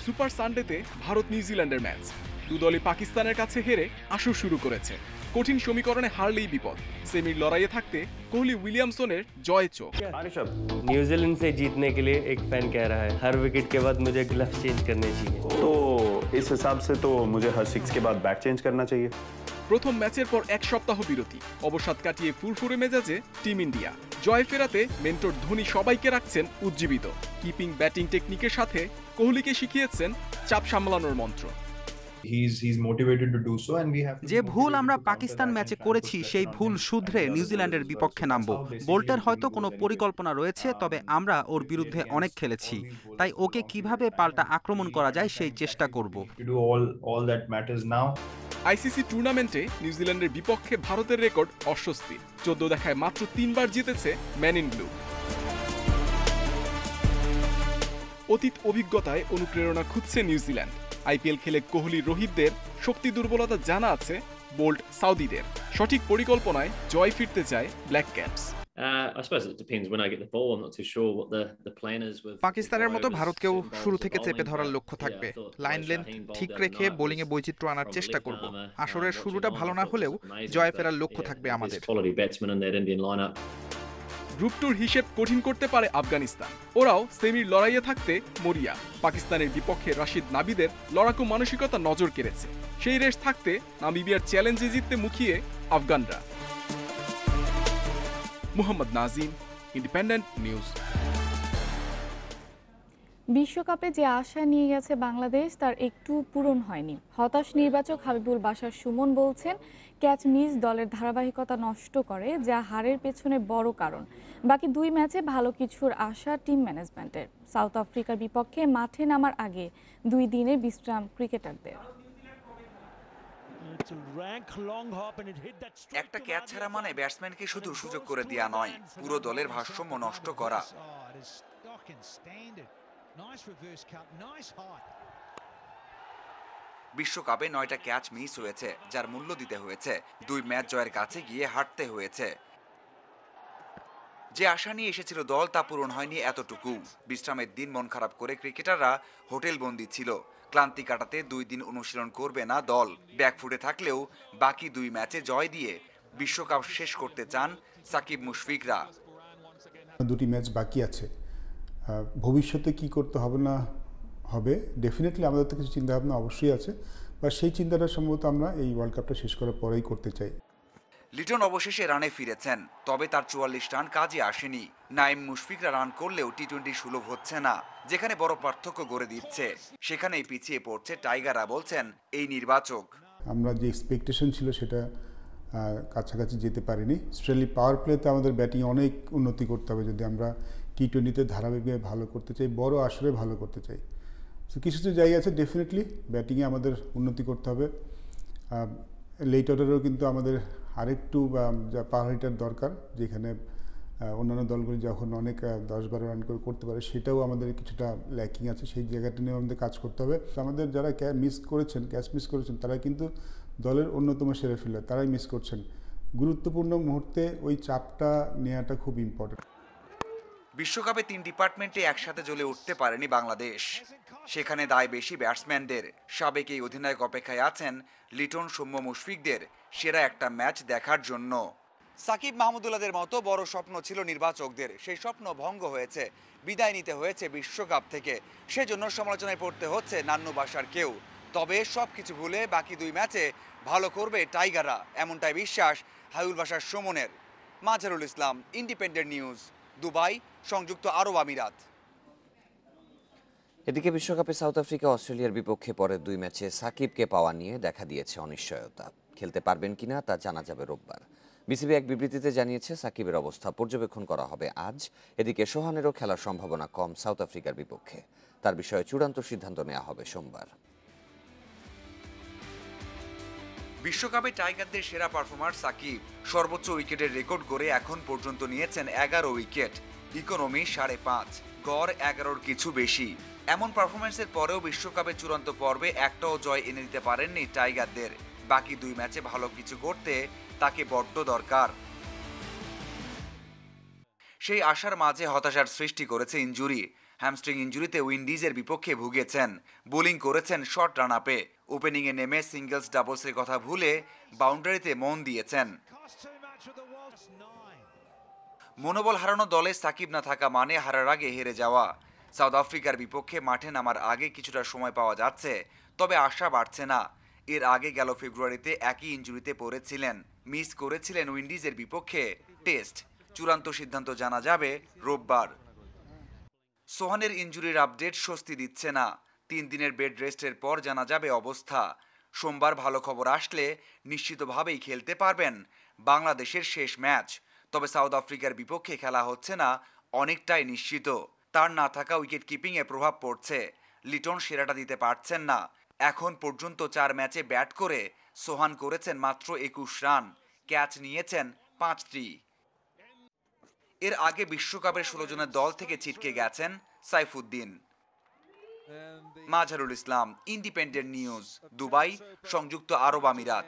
সুপার সানডেতে ভারত নিউজিল্যান্ডের ম্যাচ। 2 দলই পাকিস্তানের কাছে হেরে আসর শুরু করেছে। কঠিন সমীকরণে হারলেই বিপদ। সেমির লড়াইয়ে থাকতে কোহলি উইলিয়ামসনের জয় চোখ। न्यूजीलैंड से जीतने के लिए एक फैन कह रहा है हर विकेट के बाद मुझे ग्लव्स चेंज करने चाहिए, तो इस हिसाब से तो मुझे हर 6 के बाद बैट चेंज करना चाहिए। প্রথম ম্যাচের পর এক সপ্তাহ বিরতি, অবসাদ কাটিয়ে ফুরফুরে মেজাজে টিম ইন্ডিয়া। জয় ফেরাতে মেন্টর ধোনি সবাইকে রাখছেন উজ্জীবিত। কিপিং ব্যাটিং টেকনিকের সাথে কোহলিকে শিখিয়েছেন চাপ সামলানোর মন্ত্র। যে ভুল আমরা পাকিস্তান ম্যাচে করেছি সেই ভুল শুধরে নিউজিল্যান্ডের বিপক্ষে নামবো। বোল্টের হয়তো কোনো পরিকল্পনা রয়েছে, তবে আমরা ওর বিরুদ্ধে অনেক খেলেছি, তাই ওকে কিভাবে পাল্টা আক্রমণ করা যায় সেই চেষ্টা করব। আইসিসি টুর্নামেন্টে নিউজিল্যান্ডের বিপক্ষে ভারতের রেকর্ড অস্বস্তি। 14 দেখায় মাত্র 3 বার জিতেছে ম্যান ইন ব্লু। অতীত অভিজ্ঞতায় অনুপ্রেরণা খুঁজছে নিউজিল্যান্ড। আইপিএল খেলে কোহলি রোহিতদের শক্তি দুর্বলতা জানা আছে বোল্ট সাউদিদের। সঠিক পরিকল্পনায় জয় ফিরতে চায় ব্ল্যাক ক্যাপস। পাকিস্তানের মতো ভারতকেও শুরু থেকে চেপে ধরার লক্ষ্য থাকবে। লাইন লেন্থ ঠিক রেখে বোলিংয়ে বৈচিত্র্য আনার চেষ্টা করব। আসরের শুরুটা ভালো না হলেও জয় ফেরার লক্ষ্য থাকবে আমাদের। গ্রুপ টুর হিসেব কঠিন করতে পারে আফগানিস্তান। ওরাও সেমির লড়াইয়ে থাকতে মরিয়া। পাকিস্তানের বিপক্ষে রাশিদ নাবিদের লড়াকু মানসিকতা নজর কেড়েছে। সেই রেস থাকতে নামিবিয়ার চ্যালেঞ্জে জিততে মুখিয়ে আফগানরা। Mohammad Nazim, independent news. বিশ্বকাপে যে আশা নিয়ে গেছে বাংলাদেশ তার একটু পূরণ হয়নি। হতাশ নির্বাচক হাবিবুল বাশার সুমন বলছেন, ক্যাচ মিস দলের ধারাবাহিকতা নষ্ট করে, যা হারের পেছনে বড় কারণ। বাকি 2 ম্যাচে ভালো কিছুর আশা টিম ম্যানেজমেন্টের। সাউথ আফ্রিকার বিপক্ষে মাঠে নামার আগে 2 দিনের বিশ্রাম ক্রিকেটারদের। একটা ক্যাচ ছাড়া মানে ব্যাটসম্যানকে শুধু সুযোগ করে দেয়া নয়, পুরো দলের ভারসাম্য নষ্ট করা। বিশ্বকাপে 9টা ক্যাচ মিস হয়েছে, যার মূল্য দিতে হয়েছে। 2 ম্যাচ জয়ের কাছে গিয়ে হারতে হয়েছে। যে আশা নিয়ে এসেছিল দল তা পূরণ হয়নি এতটুকু। বিশ্রামের দিন মন খারাপ করে ক্রিকেটাররা হোটেল বন্দী ছিল। ক্লান্তি কাটাতে 2 দিন অনুশীলন করবে না দল। ব্যাকফুটে থাকলেও বাকি 2 ম্যাচে জয় দিয়ে বিশ্বকাপ শেষ করতে চান সাকিব মুশফিকরা। 2টি ম্যাচ বাকি আছে, ভবিষ্যতে কি করতে হবে না হবে ডেফিনেটলি আমাদের তো কিছু চিন্তাভাবনা অবশ্যই আছে, বা সেই চিন্তাটা সম্ভবত আমরা এই ওয়ার্ল্ড কাপটা শেষ করার পরেই করতে চাই। লিটন অবশেষে রানে ফিরেছেন, তবে তার 44 রান কাজে আসেনি। নাইম মুশফিকরা রান করলেও টি-20 সুলভ হচ্ছে না। যেখানে বড় পার্থক্য গড়ে দিচ্ছে সেখানেই পিছিয়ে পড়ছে টাইগাররা, বলছেন এই নির্বাচক। আমরা যে এক্সপেকটেশন ছিল সেটা কাছাকাছি যেতে পারিনি। স্পেশালি পাওয়ার প্লেতে আমাদের ব্যাটিং অনেক উন্নতি করতে হবে যদি আমরা টি-20তে ধারাবাহিকভাবে ভালো করতে চাই, বড় আসরে ভালো করতে চাই। সো কিছু কিছু জায়গা আছে ডেফিনেটলি ব্যাটিংয়ে আমাদের উন্নতি করতে হবে। লেট অর্ডারেও কিন্তু আমাদের আরেকটু যা পাওয়ার হিটার দরকার, যেখানে অন্যান্য দলগুলি যখন অনেক 10-12 রান করে করতে পারে, সেটাও আমাদের কিছুটা ল্যাকিং আছে। সেই জায়গাটা নিয়ে আমাদের কাজ করতে হবে। আমাদের যারা ক্যাচ মিস করেছেন তারা কিন্তু দলের অন্যতম সেরা ফিল্ডার, তারাই মিস করছেন। গুরুত্বপূর্ণ মুহূর্তে ওই চাপটা নেওয়াটা খুব ইম্পর্টেন্ট। বিশ্বকাপে 3 ডিপার্টমেন্টে একসাথে জ্বলে উঠতে পারেনি বাংলাদেশ। সেখানে দায় বেশি ব্যাটসম্যানদের। সাবেক এই অধিনায়ক অপেক্ষায় আছেন লিটন, সৌম্য, মুশফিকদের সেরা একটা ম্যাচ দেখার জন্য। সাকিব মাহমুদুল্লাহদের মতো বড় স্বপ্ন ছিল নির্বাচকদের, সেই স্বপ্ন ভঙ্গ হয়েছে। বিদায় নিতে হয়েছে বিশ্বকাপ থেকে। সেজন্য সমালোচনায় পড়তে হচ্ছে নান্নু বাশারকেও। তবে সবকিছু ভুলে বাকি 2 ম্যাচে ভালো করবে টাইগাররা, এমনটাই বিশ্বাস হাবিবুল বাশার সুমনের। Mazharul Islam, independent news, Dubai, সংযুক্ত আরব আমিরাত। এদিকে বিশ্বকাপে সাউথ আফ্রিকা অস্ট্রেলিয়ার বিপক্ষে পরের 2 ম্যাচে সাকিবকে পাওয়া নিয়ে দেখা দিয়েছে অনিশ্চয়তা। খেলতে পারবেন কিনা তা জানা যাবে রোববার। বিসিবি এক বিবৃতিতে জানিয়েছে সাকিবের অবস্থা পর্যবেক্ষণ করা হবে আজ। এদিকে সোহানেরও খেলার সম্ভাবনা কম সাউথ আফ্রিকার বিপক্ষে। তার বিষয়ে চূড়ান্ত সিদ্ধান্ত নেওয়া হবে সোমবার। বিশ্বকাপে টাইগারদের সেরা পারফর্মার সাকিব সর্বোচ্চ উইকেটের রেকর্ড গড়ে এখন পর্যন্ত নিয়েছেন 11 উইকেট। ইকোনমি 5.5, গড় 11-র কিছু বেশি। এমন পারফরমেন্সের পরেও বিশ্বকাপের চূড়ান্ত পর্বে একটাও জয় এনে দিতে পারেননি টাইগারদের। বাকি 2 ম্যাচে ভালো কিছু করতে তাকে বড্ড দরকার। সেই আশার মাঝে হতাশার সৃষ্টি করেছে ইনজুরি। হ্যামস্ট্রিং ইনজুরিতে উইন্ডিজের বিপক্ষে ভুগেছেন। বোলিং করেছেন শর্ট রান আপে। ওপেনিংয়ে নেমে সিঙ্গলস ডাবলসের কথা ভুলে বাউন্ডারিতে মন দিয়েছেন। মনোবল হারানো দলে সাকিব না থাকা মানে হারার আগে হেরে যাওয়া। সাউথ আফ্রিকার বিপক্ষে মাঠে নামার আগে কিছুটা সময় পাওয়া যাচ্ছে, তবে আশা বাড়ছে না। এর আগে গেল ফেব্রুয়ারিতে একই ইনজুরিতে পড়েছিলেন। মিস করেছিলেন উইন্ডিজের বিপক্ষে টেস্ট। চূড়ান্ত সিদ্ধান্ত জানা যাবে রোববার। সোহানের ইনজুরির আপডেট স্বস্তি দিচ্ছে না। 3 দিনের বেড রেস্টের পর জানা যাবে অবস্থা। সোমবার ভালো খবর আসলে নিশ্চিতভাবেই খেলতে পারবেন বাংলাদেশের শেষ ম্যাচ। তবে সাউথ আফ্রিকার বিপক্ষে খেলা হচ্ছে না অনেকটাই নিশ্চিত। তার না থাকা উইকেট কিপিংয়ে প্রভাব পড়ছে। লিটন সেরাটা দিতে পারছেন না। এখন পর্যন্ত 4 ম্যাচে ব্যাট করে সোহান করেছেন মাত্র 21 রান, ক্যাচ নিয়েছেন 5টি। এর আগে বিশ্বকাপের 16 জনের দল থেকে ছিটকে গেছেন Saifuddin. Mazharul Islam, independent news, Dubai, সংযুক্ত আরব আমিরাত।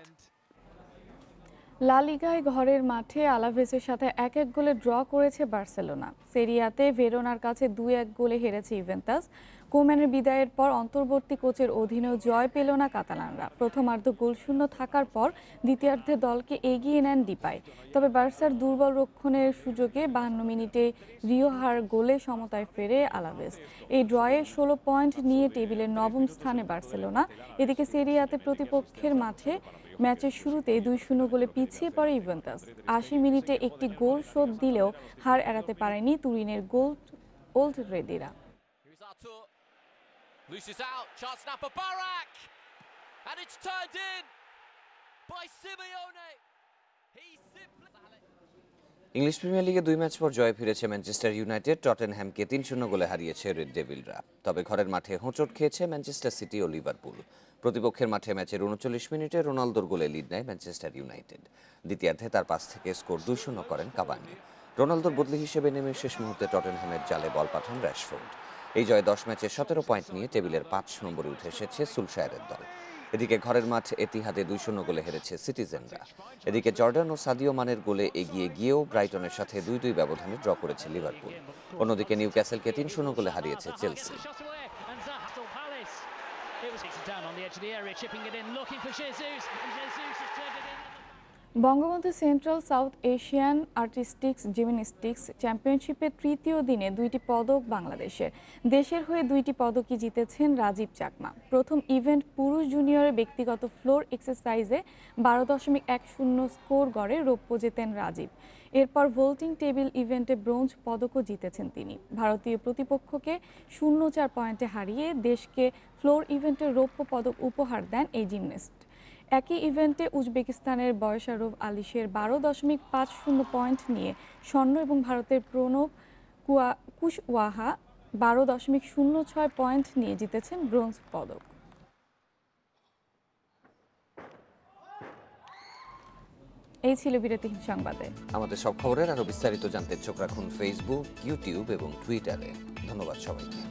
লা লিগায় ঘরের মাঠে আলাভেসের সাথে 1-1 গোলে ড্র করেছে বার্সেলোনা। সেরিয়াতে ভেরোনার কাছে 2-1 গোলে হেরেছে ইভেন্টাস। কোম্যানের বিদায়ের পর অন্তর্বর্তী কোচের অধীনেও জয় পেল না কাতালানরা। প্রথমার্ধ গোলশূন্য থাকার পর দ্বিতীয়ার্ধে দলকে এগিয়ে নেন ডিপাই। তবে বার্সার দুর্বল রক্ষণের সুযোগে 52 মিনিটে রিওহার গোলে সমতায় ফেরে আলাভেস। এই ড্রয়ে 16 পয়েন্ট নিয়ে টেবিলের 9ম স্থানে বার্সেলোনা। এদিকে সেরিয়াতে প্রতিপক্ষের মাঠে ম্যাচের শুরুতেই 2-0 গোলে পিছিয়ে পড়ে ইভেন্টাস। 80 মিনিটে একটি গোল শোধ দিলেও হার এড়াতে পারেনি তুরিনের ওল্ড রেডিরা। ইংলিশ প্রিমিয়ার লিগে 2 ম্যাচ পর জয় ফিরেছে ম্যানচেস্টার ইউনাইটেড। টটেনহ্যামকে 3-0 গোলে হারিয়েছে রেড ডেভিলরা। তবে ঘরের মাঠে হোঁচট খেয়েছে ম্যানচেস্টার সিটি ও লিভারপুল। প্রতিপক্ষের মাঠে ম্যাচের 39 মিনিটে রোনালদোর গোলে লিড নেয় ম্যানচেস্টার ইউনাইটেড। দ্বিতীয়ার্ধে তার পাস থেকে স্কোর 2-0 করেন কাভানি। রোনালদোর বদলি হিসেবে নেমে শেষ মুহূর্তে টটেনহ্যামের জালে বল পাঠান র্যাশফোর্ড। এই জয় 10 ম্যাচে 17 পয়েন্ট নিয়ে টেবিলের 5 নম্বরে উঠে এসেছে সুলশায়ারের দল। এদিকে ঘরের মাঠ এতিহাদে 2-0 গোলে হেরেছে সিটিজেনরা। এদিকে জর্ডান ও সাদিও মানের গোলে এগিয়ে গিয়েও ব্রাইটনের সাথে 2-2 ব্যবধানে ড্র করেছে লিভারপুল। অন্যদিকে নিউক্যাসলকে 3-0 গোলে হারিয়েছে Chelsea. Bangabandhu central south Asian artistics gymnastics চ্যাম্পিয়নশিপের তৃতীয় দিনে 2টি পদক বাংলাদেশের। দেশের হয়ে 2টি পদকই জিতেছেন রাজীব চাকমা। প্রথম ইভেন্ট পুরুষ জুনিয়রের ব্যক্তিগত ফ্লোর এক্সারসাইজে 12.10 স্কোর গড়ে রৌপ্য জেতেন রাজীব। এরপর ভোল্টিং টেবিল ইভেন্টে ব্রোঞ্জ পদকও জিতেছেন তিনি। ভারতীয় প্রতিপক্ষকে 0-4 পয়েন্টে হারিয়ে দেশকে ফ্লোর ইভেন্টের রৌপ্য পদক উপহার দেন এই জিমন্যাস্ট। একই ইভেন্টে উজবেকিস্তানের বয়সারোভ আলিশের 12.50 পয়েন্ট নিয়ে স্বর্ণ এবং ভারতের প্রণব কুশওয়াহা 12.06 পয়েন্ট নিয়ে জিতেছেন ব্রোঞ্জ পদক। এই ছিল বিরতিহীন সংবাদে। আমাদের সব খবরের আরো বিস্তারিত জানতে চোখ রাখুন ফেসবুক, ইউটিউব এবং টুইটারে। ধন্যবাদ সবাইকে।